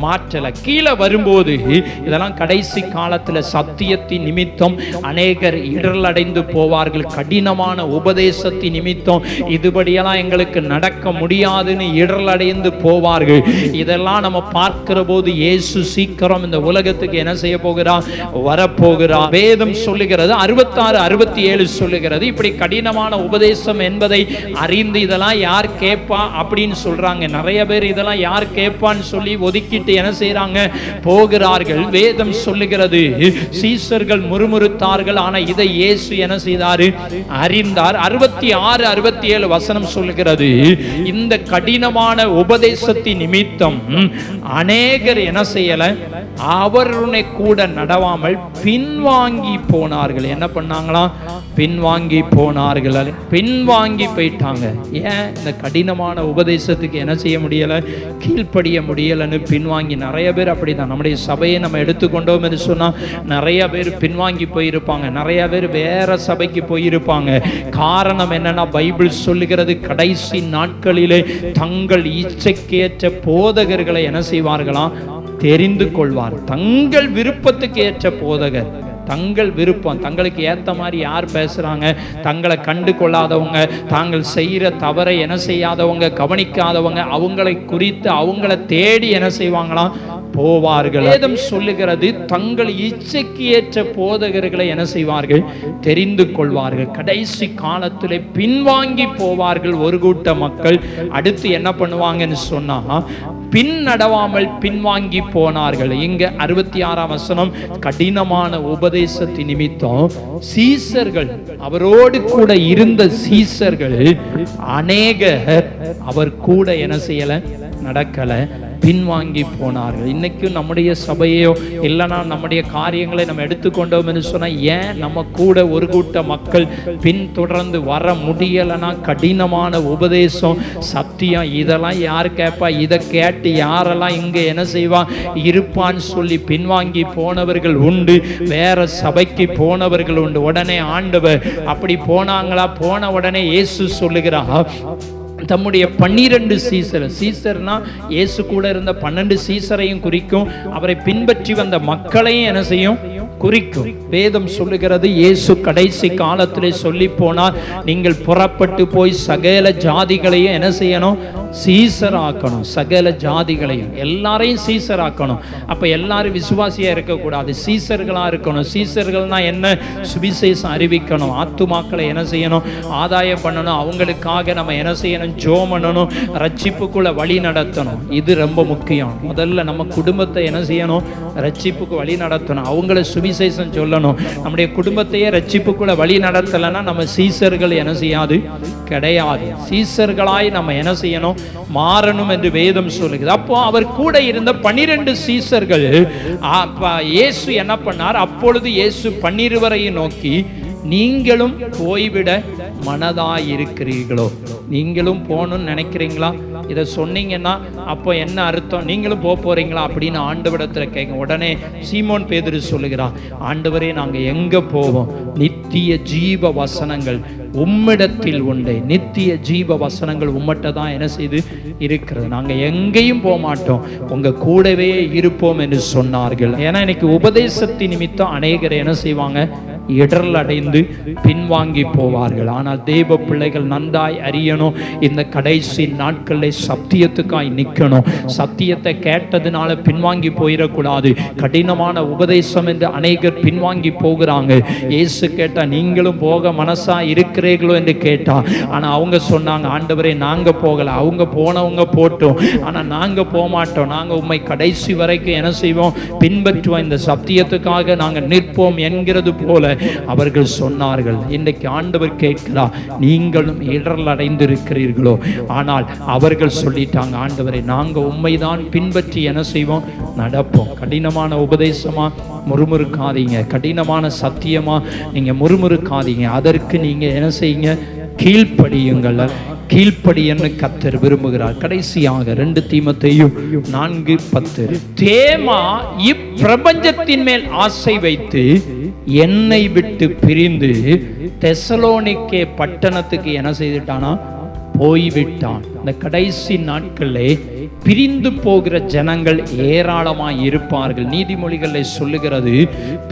S1: மாற்றல. கீழே வரும்போது இதெல்லாம் கடைசி காலத்துல சத்தியத்தின் நிமித்தம் அநேகர் இடரல் அடைந்து போவார்கள். கடினமான உபதேசத்தின் நிமித்தம் இதுபடியெல்லாம் எங்களுக்கு நடக்க முடியாதுன்னு இடரல் அடைந்து போவார்கள். இதெல்லாம் நம்ம பார்க்கிற போது இயேசு சீக்கிரம் இந்த உலகத்துக்கு என்ன செய்ய போகிறார், வரப்போகிறார். வேதம் சொல்லுகிறது, 66, 67 சொல்லுகிறது, இப்படி கடினமான உபதேசம் என்பதை அறிந்து இதெல்லாம் யார் கேட்பா அப்படின்னு சொல்றாங்க. நிறைய பேர் இதெல்லாம் யார் கேட்பான்னு சொல்லி ஒதுக்கிட்டு என்ன செய்யறாங்க, போகிறார்கள். வேதம் சொல்லுகிறது, சீசர்கள் முறுமுறுத்தார்கள், ஆனா இதை இயேசு என்ன செய்தாரு, அறிந்தார். 66, 67 வசனம் சொல்லுகிறது, இந்த கடினமான உபதேசத்தின் நிமித்தம் அநேகர் என்ன செய்யல, அவருடைய கூட நடவாமல் பின்வாங்கி போனார்கள். என்ன பண்ணாங்களா, பின்வாங்கி போனார்கள், பின்வாங்கி போயிட்டாங்க. ஏன், இந்த கடினமான உபதேசத்துக்கு என்ன செய்ய முடியல, கீழ்ப்படிய முடியலன்னு பின்வாங்கி. நிறைய பேர் அப்படிதான். நம்முடைய சபையை நம்ம எடுத்துக்கொண்டோம் என்று சொன்னா நிறைய பேர் பின்வாங்கி போயிருப்பாங்க, நிறைய பேர் வேற சபைக்கு போயிருப்பாங்க. காரணம் என்னன்னா, பைபிள் சொல்லுகிறது, கடைசி நாட்களிலே தங்கள் இச்சைக்கேற்ற போதகர்களை என்ன செய்வார்களாம், தெரிந்து கொள்வார். தங்கள் விருப்பத்துக்கு ஏற்ற போதகர், தங்கள் விருப்பம், தங்களுக்கு ஏற்ற மாதிரி யார் பேசுறாங்க, தங்களை கண்டு கொள்ளாதவங்க, தாங்கள் செய்யற தவறை என்ன செய்யாதவங்க, கவனிக்காதவங்க, அவங்களை குறித்து அவங்களை தேடி என்ன செய்வாங்களாம், போவார்கள். வேதம் சொல்லுகிறது, தங்கள் இச்சைக்கு ஏற்ற போதகர்களை என்ன செய்வார்கள், தெரிந்து கொள்வார்கள். கடைசி காலத்திலே பின்வாங்கி போவார்கள் ஒரு கூட்ட மக்கள். அடுத்து என்ன பண்ணுவாங்கன்னு சொன்னா, பின் நடவாமல் பின்வாங்கி போனார்கள். இங்க 66 வசனம், கடினமான உபதேசத்தின் நிமித்தம் சீசர்கள், அவரோடு கூட இருந்த சீசர்கள் அநேகர் அவர் கூட என்ன செய்யல, நடக்கல, பின்வாங்கி போனார்கள். இன்னைக்கும் நம்முடைய சபையோ இல்லைனா நம்முடைய காரியங்களை நம்ம எடுத்துக்கொண்டோம் என்று சொன்னால், ஏன் நம்ம கூட ஒரு கூட்ட மக்கள் பின்தொடர்ந்து வர முடியலைன்னா, கடினமான உபதேசம், சத்தியம், இதெல்லாம் யார் கேட்பா, இதை கேட்டு யாரெல்லாம் இங்கே என்ன செய்வா இருப்பான்னு சொல்லி பின்வாங்கி போனவர்கள் உண்டு, வேற சபைக்கு போனவர்கள் உண்டு. உடனே ஆண்டவர் அப்படி போனாங்களா, போன உடனே இயேசு சொல்லுகிறார், தம்முடைய 12 சீசர், சீசர்னா இயேசு கூட இருந்த 12 சீசரையும் குறிக்கும், அவரை பின்பற்றி வந்த மக்களையும் என்ன செய்யும், குறிக்கும். வேதம் சொல்லுகிறது, இயேசு கடைசி காலத்திலே சொல்லி போனார், நீங்கள் புறப்பட்டு போய் சகல ஜாதிகளையும் என்ன செய்யணும், சீசராக்கணும். சகல ஜாதிகளையும், எல்லாரையும் சீசராக்கணும். அப்ப எல்லாரும் விசுவாசியா இருக்கக்கூடாது, சீசர்களா இருக்கணும். சீசர்கள்னா என்ன, சுவிசேஷம் அறிவிக்கணும், ஆத்துமாக்களை என்ன செய்யணும், ஆதாயம் பண்ணணும், அவங்களுக்காக நம்ம என்ன செய்யணும், ஜெபம் பண்ணணும், ரட்சிப்புக்குள்ள வழி நடத்தணும். இது ரொம்ப முக்கியம். முதல்ல நம்ம குடும்பத்தை என்ன செய்யணும், ரட்சிப்புக்கு வழி நடத்தணும், அவங்கள சுவிசேஷம் சொல்லணும். நம்முடைய குடும்பத்தையே ரட்சிப்புக்குள்ள வழி நடத்தலைன்னா நம்ம சீசர்கள் என்ன செய்யாது, கிடையாது. சீசர்களாய் நம்ம என்ன செய்யணும், மாறணும் என்று வேதம் சொல்லுகிறது. அப்போ அவர் கூட இருந்த 12 சீசர்கள், இயேசு என்ன பண்ணார், அப்பொழுது இயேசு 12 நோக்கி, நீங்களும் போய்விட மனதாயிருக்கிறீர்களோ, நீங்களும் போகணும்னு நினைக்கிறீங்களா, இதை சொன்னீங்கன்னா அப்போ என்ன அர்த்தம், நீங்களும் போறீங்களா அப்படின்னு ஆண்டவரிடத்துல கேட்க. உடனே சீமோன் பேதுரு சொல்லுகிறார், ஆண்டவரே நாங்க எங்க போவோம், நித்திய ஜீவ வசனங்கள் உம்மிடத்தில் உண்டு, நித்திய ஜீவ வசனங்கள் உம்மட்ட தான் என்ன செய்து இருக்கிறது, நாங்க எங்கேயும் போக மாட்டோம், உங்க கூடவே இருப்போம் என்று சொன்னார்கள். ஏன்னா இன்னைக்கு உபதேசத்தின் நிமித்தம் அநேகரை என்ன செய்வாங்க, இடரல் அடைந்து பின்வாங்கி போவார்கள். ஆனால் தேவ பிள்ளைகள் நன்றாய் அறியணும், இந்த கடைசி நாட்களில் சத்தியத்துக்காய் நிற்கணும். சத்தியத்தை கேட்டதுனால பின்வாங்கி போயிடக்கூடாது. கடினமான உபதேசம் என்று அநேகர் பின்வாங்கி போகிறாங்க. இயேசு கேட்டா நீங்களும் போக மனசா இருக்கிறீர்களோ என்று கேட்டா, ஆனா அவங்க சொன்னாங்க, ஆண்டவரே நாங்க போகல, அவங்க போனவங்க போட்டோம், ஆனா நாங்க போக மாட்டோம், நாங்க உம்மை கடைசி வரைக்கும் என்ன செய்வோம், பின்பற்றுவோம், இந்த சத்தியத்துக்காக நாங்க நிற்போம் என்கிறது போல அவர்கள் சொன்னார்கள். இன்றைக்கு ஆண்டவர் கேட்கிறார், நீங்களும் இடரல் அடைந்திருக்கிறீர்களோ? ஆனால் அவர்கள் சொல்லிட்டாங்க, ஆண்டவரை நாங்க உண்மைதான் பின்பற்றி என்ன செய்வோம், நடப்போம். கடினமான உபதேசமா முறுமுறுக்காதீங்க, கடினமான சத்தியமா நீங்க முறுமுறுக்காதீங்க. அதற்கு நீங்க என்ன செய்யுங்க, கீழ்ப்படியுங்கள். கீழ்ப்படியன்னு கர்த்தர் விரும்புகிறார். கடைசியாக 2 தீமோத்தேயு 4:10, தேமா இப்பிரபஞ்சத்தின் மேல் ஆசை வைத்து என்னை விட்டு பிரிந்து தெசலோனிக்கே பட்டணத்துக்கு என்ன செய்துட்டானா, போய்விட்டான். இந்த கடைசி நாட்களே பிரிந்து போகிற ஜனங்கள் ஏராளமாய் இருப்பார்கள். நீதிமொழிகளை சொல்லுகிறது,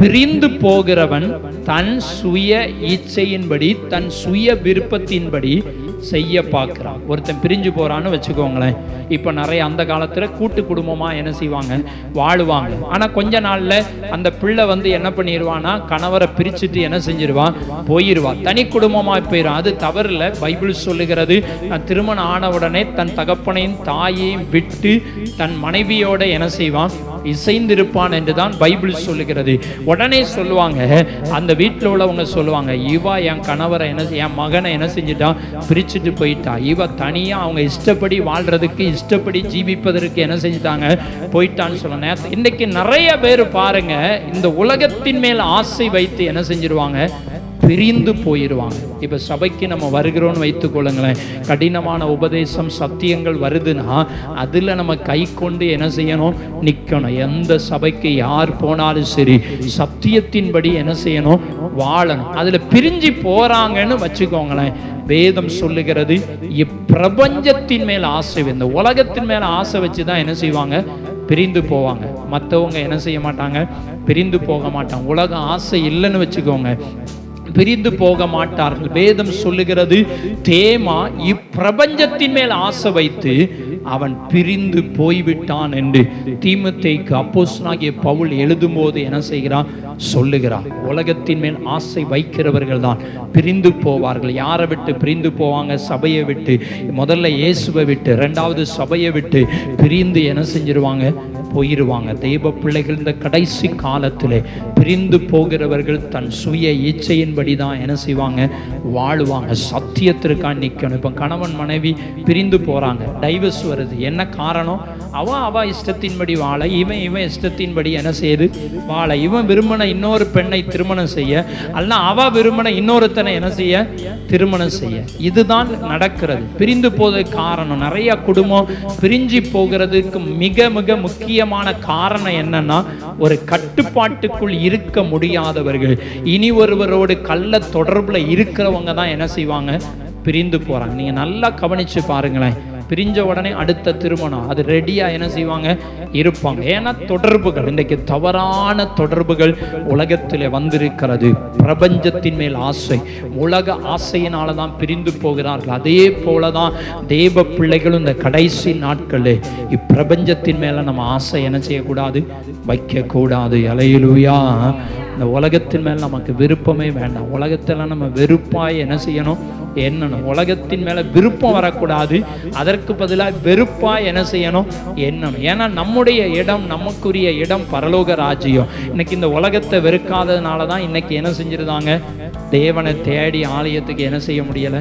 S1: பிரிந்து போகிறவன் தன் சுய இச்சையின்படி தன் சுய விருப்பத்தின்படி செய்ய பார்க்கிறான். ஒருத்தன் பிரிஞ்சு போறான்னு வச்சுக்கோங்களேன். இப்ப நிறைய அந்த காலத்துல கூட்டு குடும்பமா என்ன செய்வாங்க, வாழுவாங்க. ஆனா கொஞ்ச நாள்ல அந்த பிள்ளை என்ன பண்ணிடுவானா, கணவரை பிரிச்சுட்டு என்ன செஞ்சிருவான், போயிருவான், தனி குடும்பமா போயிடும். அது தவறு இல்லை. பைபிள் சொல்லுகிறது, திருமணம் ஆன உடனே தன் தகப்பனையும் தாயையும் விட்டு தன் மனைவியோட என்ன செய்வான், இசைந்திருப்பான் என்றுதான் பைபிள் சொல்லுகிறது. உடனே சொல்லுவாங்க, அந்த வீட்டில் உள்ளவங்க சொல்லுவாங்க, இவா என் கணவரை என் மகனை என்ன செஞ்சுட்டான், பிரிச்சுட்டு போயிட்டா, இவ தனியா அவங்க இஷ்டப்படி வாழ்றதுக்கு இஷ்டப்படி ஜீவிப்பதற்கு என்ன செஞ்சுட்டாங்க, போயிட்டான்னு சொல்ல. இன்னைக்கு நிறைய பேர் பாருங்க, இந்த உலகத்தின் மேல் ஆசை வைத்து என்ன செஞ்சிருவாங்க, பிரிந்து போயிடுவாங்க. இப்ப சபைக்கு நம்ம வருகிறோம்னு வைத்துக் கொள்ளுங்களேன், கடினமான உபதேசம் சத்தியங்கள் வருதுன்னா அதுல நம்ம கை கொண்டு என்ன செய்யணும், நிக்கணும். எந்த சபைக்கு யார் போனாலும் சரி, சத்தியத்தின்படி என்ன செய்யணும், வாழணும். அதுல பிரிஞ்சு போறாங்கன்னு வச்சுக்கோங்களேன், வேதம் சொல்லுகிறது, இப்பிரபஞ்சத்தின் மேல் ஆசை, இந்த உலகத்தின் மேல ஆசை வச்சுதான் என்ன செய்வாங்க, பிரிந்து போவாங்க. மற்றவங்க என்ன செய்ய மாட்டாங்க, பிரிந்து போக மாட்டாங்க. உலக ஆசை இல்லைன்னு வச்சுக்கோங்க, பிரிந்து போக மாட்டார்கள். வேதம் சொல்லுகிறது, தேமா இப்பிரபஞ்சத்தின் மேல் ஆசை வைத்து அவன் பிரிந்து போய்விட்டான் என்று தீமோத்தேயுக்கு அப்போஸ்தலனாகிய பவுல் எழுதும் போது என்ன செய்கிறான், சொல்லுகிறான். உலகத்தின் மேல் ஆசை வைக்கிறவர்கள் தான் பிரிந்து போவார்கள். யாரை விட்டு பிரிந்து போவாங்க, சபையை விட்டு. முதல்ல இயேசுவை விட்டு, இரண்டாவது சபையை விட்டு பிரிந்து என்ன செஞ்சிருவாங்க, போயிருவாங்க. தெய்வ பிள்ளைகள் இந்த கடைசி காலத்திலே பிரிந்து போகிறவர்கள் தன் சுய இச்சையின்படி தான் என்ன செய்வாங்க, வாழுவாங்க. சத்தியத்திற்காக நிற்கணும். இப்போ கணவன் மனைவி பிரிந்து போறாங்க, டைவர்ஸ் வருது. என்ன காரணம், அவ இஷ்டத்தின்படி வாழ, இவன் இஷ்டத்தின்படி என்ன செய்யுது, வாழ. இவன் விரும்பின இன்னொரு பெண்ணை திருமணம் செய்ய, அல்ல அவ விரும்பின இன்னொருத்தனை என்ன செய்ய, திருமணம் செய்ய. இதுதான் நடக்கிறது. பிரிந்து போவதற்கு காரணம், நிறைய குடும்பம் பிரிஞ்சு போகிறதுக்கு மிக மிக முக்கியமான காரணம் என்னன்னா, ஒரு கட்டுப்பாட்டுக்குள் இருக்க முடியாதவர்கள், இனி ஒருவரோடு கள்ள தொடர்புல இருக்கிறவங்க தான் என்ன செய்வாங்க, பிரிந்து போறாங்க. நீங்க நல்லா கவனிச்சு பாருங்களேன், பிரிஞ்ச உடனே அடுத்த திருமணம் அது ரெடியா என்ன செய்வாங்க, இருப்பாங்க. ஏன்னா தொடர்புகள், இன்றைக்கு தவறான தொடர்புகள் உலகத்தில் வந்திருக்கிறது. பிரபஞ்சத்தின் மேல் ஆசை, உலக ஆசையினால தான் பிரிந்து போகிறார்கள். அதே போலதான் தேவ பிள்ளைகளும் இந்த கடைசி நாட்களில் இப்பிரபஞ்சத்தின் மேல நம்ம ஆசை என்ன செய்யக்கூடாது, வைக்க கூடாது. அல்லேலூயா. இந்த உலகத்தின் மேல் நமக்கு விருப்பமே வேண்டாம். உலகத்துல நம்ம வெறுப்பாய் என்ன செய்யணும், எண்ணணும். உலகத்தின் மேல விருப்பம் வரக்கூடாது, அதற்கு பதிலாக வெறுப்பாய் என்ன செய்யணும், எண்ணணும். ஏன்னா நம்முடைய இடம், நமக்குரிய இடம் பரலோக ராஜ்யம். இன்னைக்கு இந்த உலகத்தை வெறுக்காததுனால தான் இன்னைக்கு என்ன செஞ்சிருந்தாங்க, தேவனை தேடி ஆலயத்துக்கு என்ன செய்ய முடியல,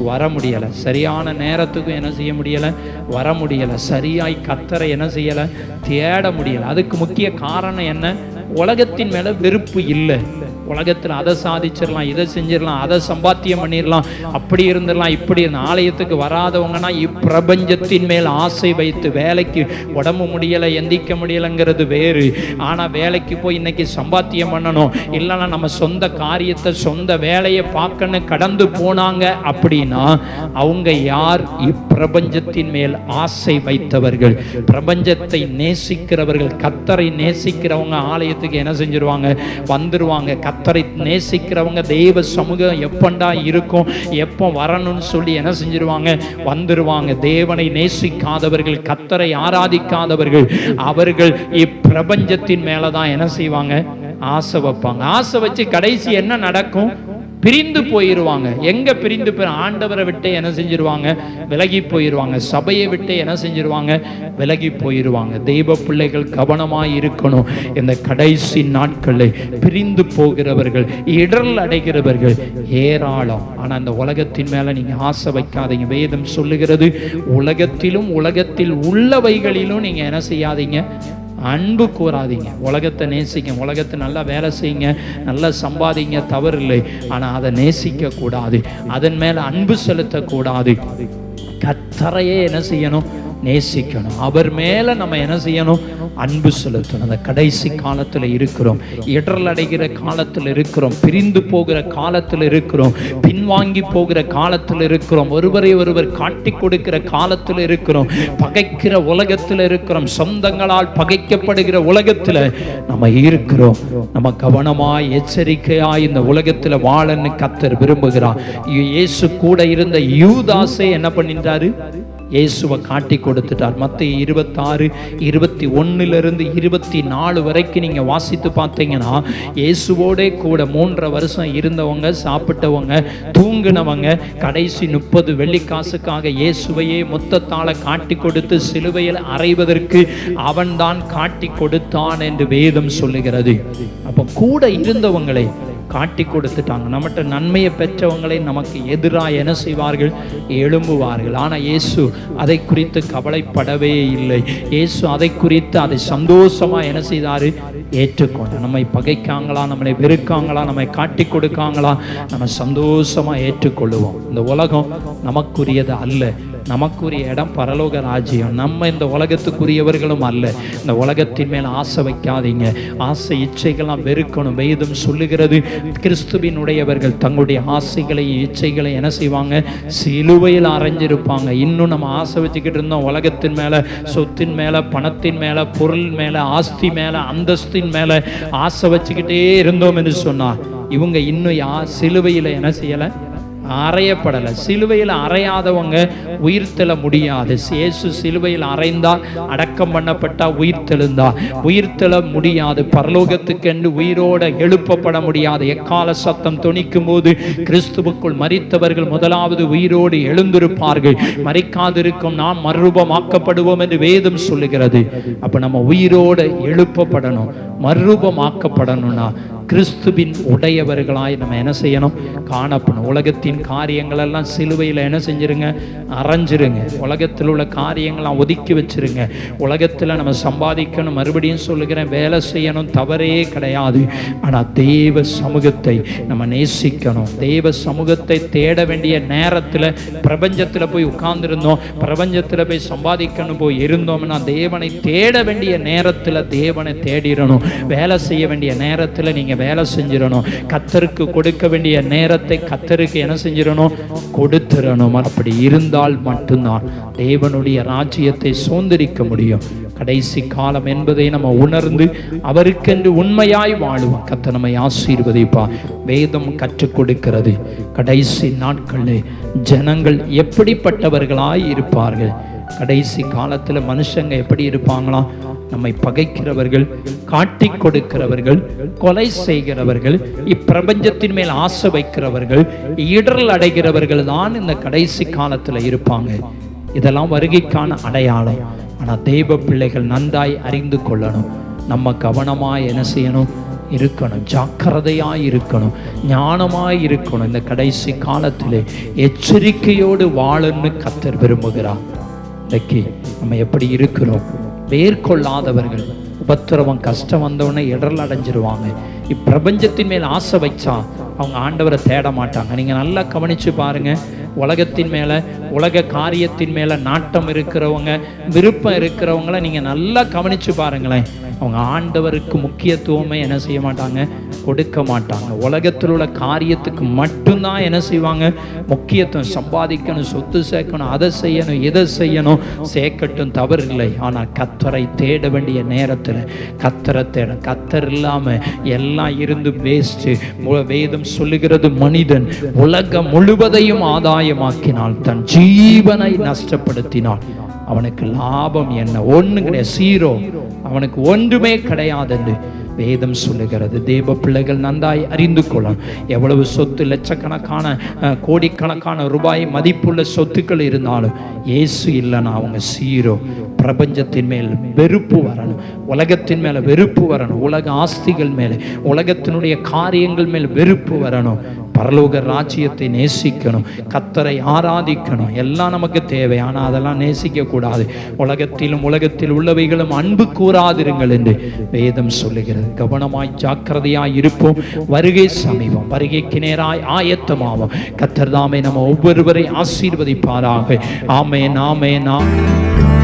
S1: வர முடியல. சரியான நேரத்துக்கும் என்ன செய்ய முடியல, வர முடியல. சரியாய் கர்த்தரை என்ன செய்யல, தேட முடியல. அதுக்கு முக்கிய காரணம் என்ன, உலகத்தின் மேல வெறுப்பு இல்லை. உலகத்தில் அதை சாதிச்சிடலாம், இதை செஞ்சிடலாம், அதை சம்பாத்தியம் பண்ணிடலாம், அப்படி இருந்துடலாம், இப்படி ஆலயத்துக்கு வராதவங்கன்னா இப்பிரபஞ்சத்தின் மேல் ஆசை வைத்து, வேலைக்கு உடம்பு முடியலை, எந்திக்க முடியலைங்கிறது வேறு. ஆனால் வேலைக்கு போய் இன்னைக்கு சம்பாத்தியம் பண்ணணும், இல்லைன்னா நம்ம சொந்த காரியத்தை சொந்த வேலையை பார்க்கணும் கடந்து போனாங்க அப்படின்னா அவங்க யார், பிரபஞ்சத்தின் மேல் ஆசை வைத்தவர்கள், பிரபஞ்சத்தை நேசிக்கிறவர்கள், கர்த்தரை நேசிக்கிறவங்க ஆலயத்துக்கு என்ன செஞ்சிருவாங்க? வந்துருவாங்க. கர்த்தரை நேசிக்கிறவங்க தெய்வ சமூகம் எப்பண்டா இருக்கும், எப்போ வரணும்னு சொல்லி என்ன செஞ்சிருவாங்க? வந்துருவாங்க. தேவனை நேசிக்காதவர்கள், கர்த்தரை ஆராதிக்காதவர்கள், அவர்கள் இப்பிரபஞ்சத்தின் மேலதான் என்ன செய்வாங்க? ஆசை வைப்பாங்க. ஆசை வச்சு கடைசி என்ன நடக்கும்? பிரிந்து போயிருவாங்க. எங்க பிரிந்து போய் ஆண்டவரை விட்டு என்ன செஞ்சிருவாங்க? விலகி போயிருவாங்க. சபையை விட்டு என்ன செஞ்சிருவாங்க? விலகி போயிருவாங்க. தெய்வ பிள்ளைகள் கவனமாய் இருக்கணும். இந்த கடைசி நாட்களில் பிரிந்து போகிறவர்கள், இடரல் அடைகிறவர்கள் ஏராளம். ஆனா இந்த உலகத்தின் மேல நீங்க ஆசை வைக்காதீங்க. வேதம் சொல்லுகிறது, உலகத்திலும் உலகத்தில் உள்ளவைகளிலும் நீங்க என்ன செய்யாதீங்க? அன்பு கூறாதீங்க. உலகத்தை நேசிங்க, உலகத்தை நல்லா வேலை செய்யுங்க, நல்லா சம்பாதிங்க, தவறு இல்லை. ஆனால் அதை நேசிக்க கூடாது, அதன் மேல அன்பு செலுத்தக்கூடாது. கர்த்தரையே என்ன செய்யணும்? நேசிக்கணும். அவர் மேல நம்ம என்ன செய்யணும்? அன்பு செலுத்தணும். அந்த கடைசி காலத்தில் இருக்கிறோம், இடரல் அடைகிற காலத்தில் இருக்கிறோம், பிரிந்து போகிற காலத்தில் இருக்கிறோம், பின்வாங்கி போகிற காலத்தில் இருக்கிறோம், ஒருவரை ஒருவர் காட்டி கொடுக்கிற காலத்தில் இருக்கிறோம், பகைக்கிற உலகத்தில் இருக்கிறோம், சொந்தங்களால் பகைக்கப்படுகிற உலகத்தில் நம்ம இருக்கிறோம். நம்ம கவனமாய் எச்சரிக்கையாய் இந்த உலகத்தில் வாழன்னு கர்த்தர் விரும்புகிறார். இயேசு கூட இருந்த யூதாசே என்ன பண்ணிட்டாரு? இயேசுவை காட்டி கொடுத்துட்டார். மத்தேயு 26:21-24 வரைக்கும் நீங்க வாசித்து பார்த்தீங்கன்னா, இயேசுவோட கூட 3.5 வருஷம் இருந்தவங்க, சாப்பிட்டவங்க, தூங்கினவங்க, கடைசி 30 வெள்ளிக்காசுக்காக இயேசுவையே மொத்தத்தால காட்டி கொடுத்து சிலுவையில் அறைவதற்கு அவன்தான் காட்டி கொடுத்தான் என்று வேதம் சொல்லுகிறது. அப்ப கூட இருந்தவங்களை காட்டி கொடுத்துட்டாங்க. நம்மகிட்ட நன்மையை பெற்றவங்களை நமக்கு எதிராக என்ன செய்வார்கள்? எழும்புவார்கள். ஆனால் இயேசு அதை குறித்து கவலைப்படவே இல்லை. இயேசு அதை குறித்து அதை சந்தோஷமா என்ன செய்தாரு? ஏற்றுக்கொண்டு. நம்மை பகைக்காங்களா, நம்மளை வெறுக்காங்களா, நம்மை காட்டி கொடுக்காங்களா, நம்ம சந்தோஷமா ஏற்றுக்கொள்ளுவோம். இந்த உலகம் நமக்குரியது அல்ல. நமக்குரிய இடம் பரலோக ராஜ்யம். நம்ம இந்த உலகத்துக்குரியவர்களும் அல்ல. இந்த உலகத்தின் மேல் ஆசை வைக்காதீங்க. ஆசை இச்சைகள்லாம் வெறுக்கணும். வேதம் சொல்லுகிறது, கிறிஸ்துவினுடையவர்கள் தங்களுடைய ஆசைகளை இச்சைகளை என்ன செய்வாங்க? சிலுவையில் அறைஞ்சிருப்பாங்க. இன்னும் நம்ம ஆசை வச்சுக்கிட்டு இருந்தோம் உலகத்தின் மேல, சொத்தின் மேல, பணத்தின் மேல, பொருள் மேல, ஆஸ்தி மேல, அந்தஸ்தின் மேல ஆசை வச்சுக்கிட்டே இருந்தோம் என்று சொன்னார். இவங்க இன்னும் சிலுவையில் என்ன செய்யலை? அறையப்படலை. சிலுவையில் அறையாதவங்க உயிர்த்தெழ முடியாது. இயேசு சிலுவையில் அறைந்தார், அடக்கம் பண்ணப்பட்டா உயிர்த்தெழுந்தா. உயிர்த்தெழ முடியாது, பரலோகத்துக்கென்று உயிரோட எழுப்பப்பட முடியாது. எக்கால சத்தம் தொனிக்கும் போது கிறிஸ்துவுக்குள் மரித்தவர்கள் முதலாவது உயிரோடு எழுந்திருப்பார்கள். மரிக்காதிருக்கும் நாம் மறுரூபமாக்கப்படுவோம் என்று வேதம் சொல்லுகிறது. அப்ப நம்ம உயிரோடு எழுப்பப்படணும், மறுரூபமாக்கப்படணும்னா கிறிஸ்துவின் உடையவர்களாய் நம்ம என்ன செய்யணும்? காணப்படும். உலகத்தின் காரியங்கள் எல்லாம் சிலுவையில் என்ன செஞ்சிருங்க? அரைஞ்சிருங்க. உலகத்தில் உள்ள காரியங்கள்லாம் ஒதுக்கி வச்சிருங்க. உலகத்தில் நம்ம சம்பாதிக்கணும், மறுபடியும் சொல்லுகிறேன், வேலை செய்யணும், தவறே கிடையாது. ஆனால் தேவ சமூகத்தை நம்ம நேசிக்கணும். தேவ சமூகத்தை தேட வேண்டிய நேரத்தில் பிரபஞ்சத்தில் போய் உட்கார்ந்துருந்தோம், பிரபஞ்சத்தில் போய் சம்பாதிக்கணும் போய் இருந்தோம்னா, தேவனை தேட வேண்டிய நேரத்தில் தேவனை தேடிடணும். வேலை செய்ய வேண்டிய நேரத்தில் நீங்க வேலை செஞ்சிடணும். கர்த்தருக்கு கொடுக்க வேண்டிய நேரத்தை கர்த்தருக்கு என்ன செஞ்சிடணும்? கொடுத்துடணும். அப்படி இருந்தால் மட்டும்தான் தேவனுடைய ராஜ்யத்தை சுதந்திரிக்க முடியும். கடைசி காலம் என்பதை நம்ம உணர்ந்து அவருக்கென்று உண்மையாய் வாழுவோம். கர்த்தர் நம்மை ஆசீர்வதிப்பார். வேதம் கற்றுக் கொடுக்கிறது, கடைசி நாட்களில் ஜனங்கள் எப்படிப்பட்டவர்களாய் இருப்பார்கள். கடைசி காலத்துல மனுஷங்க எப்படி இருப்பாங்களாம்? நம்மை பகைக்கிறவர்கள், காட்டி கொடுக்கிறவர்கள், கொலை செய்கிறவர்கள், இப்பிரபஞ்சத்தின் மேல் ஆசை வைக்கிறவர்கள், இடரல் அடைகிறவர்கள் தான் இந்த கடைசி காலத்துல இருப்பாங்க. இதெல்லாம் வருகைக்கான அடையாளம். ஆனா தெய்வ பிள்ளைகள் நன்றாய் அறிந்து கொள்ளணும். நம்ம கவனமாய் என்ன செய்யணும்? இருக்கணும், ஜாக்கிரதையாய் இருக்கணும், ஞானமாய் இருக்கணும். இந்த கடைசி காலத்திலே எச்சரிக்கையோடு வாழன்னு கர்த்தர் விரும்புகிறார். இன்றைக்கு நம்ம எப்படி இருக்கிறோம்? மேற்கொள்ளாதவர்கள், உபத்திரவம் கஷ்டம் வந்தவுடனே இடரல் அடைஞ்சிருவாங்க. இப்பிரபஞ்சத்தின் மேல் ஆசை வச்சா அவங்க ஆண்டவரை தேட மாட்டாங்க. நீங்க நல்லா கவனிச்சு பாருங்க. உலகத்தின் மேல, உலக காரியத்தின் மேல நாட்டம் இருக்கிறவங்க, விருப்பம் இருக்கிறவங்கள நீங்க நல்லா கவனிச்சு பாருங்களேன். அவங்க ஆண்டவருக்கு முக்கியத்துவமே என்ன செய்ய மாட்டாங்க, கொடுக்க மாட்டாங்க. உலகத்தில் உள்ள காரியத்துக்கு மட்டும்தான் என்ன செய்வாங்க, முக்கியத்துவம். சம்பாதிக்கணும், சொத்து சேர்க்கணும், அதை செய்யணும், இதை செய்யணும், சேர்க்கட்டும், தவறில்லை. ஆனால் கர்த்தரை தேட வேண்டிய நேரத்தில் கர்த்தரை தேட, கர்த்தர் இல்லாமல் எல்லாம் இருந்து வேஸ்ட். வேதம் சொல்லுகிறது, மனிதன் உலகம் முழுவதையும் ஆதாயமாக்கினால் தன் ஜீவனை நஷ்டப்படுத்தினான் அவனுக்கு லாபம் என்ன? ஒண்ணு கிடையாது, சீரோ. அவனுக்கு ஒன்றுமே கிடையாது என்று வேதம் சொல்லுகிறது. தேவ பிள்ளைகள் நன்றாய் அறிந்து கொள்ளணும். எவ்வளவு சொத்து, லட்சக்கணக்கான கோடிக்கணக்கான ரூபாய் மதிப்புள்ள சொத்துக்கள் இருந்தாலும் இயேசு இல்லைன்னா அவங்க சீரோ. பிரபஞ்சத்தின் மேல் வெறுப்பு வரணும், உலகத்தின் மேல வெறுப்பு வரணும், உலக ஆஸ்திகள் மேலே, உலகத்தினுடைய காரியங்கள் மேல் வெறுப்பு வரணும். பரலோக ராஜ்யத்தை நேசிக்கணும், கர்த்தரை ஆராதிக்கணும், எல்லாம் நமக்கு தேவை. ஆனால் அதெல்லாம் நேசிக்க கூடாது. உலகத்திலும் உலகத்தில் உள்ளவைகளும் அன்பு கூறாதிருங்கள் என்று வேதம் சொல்லுகிறது. கவனமாய் ஜாக்கிரதையாய் இருப்போம். வருகை சமீபம், வருகைக்கு நேராய் ஆயத்தமாவோம். கர்த்தர் தாமே நம்ம ஒவ்வொருவரை ஆசீர்வதிப்பாராக. ஆமென், ஆமென், ஆமென்.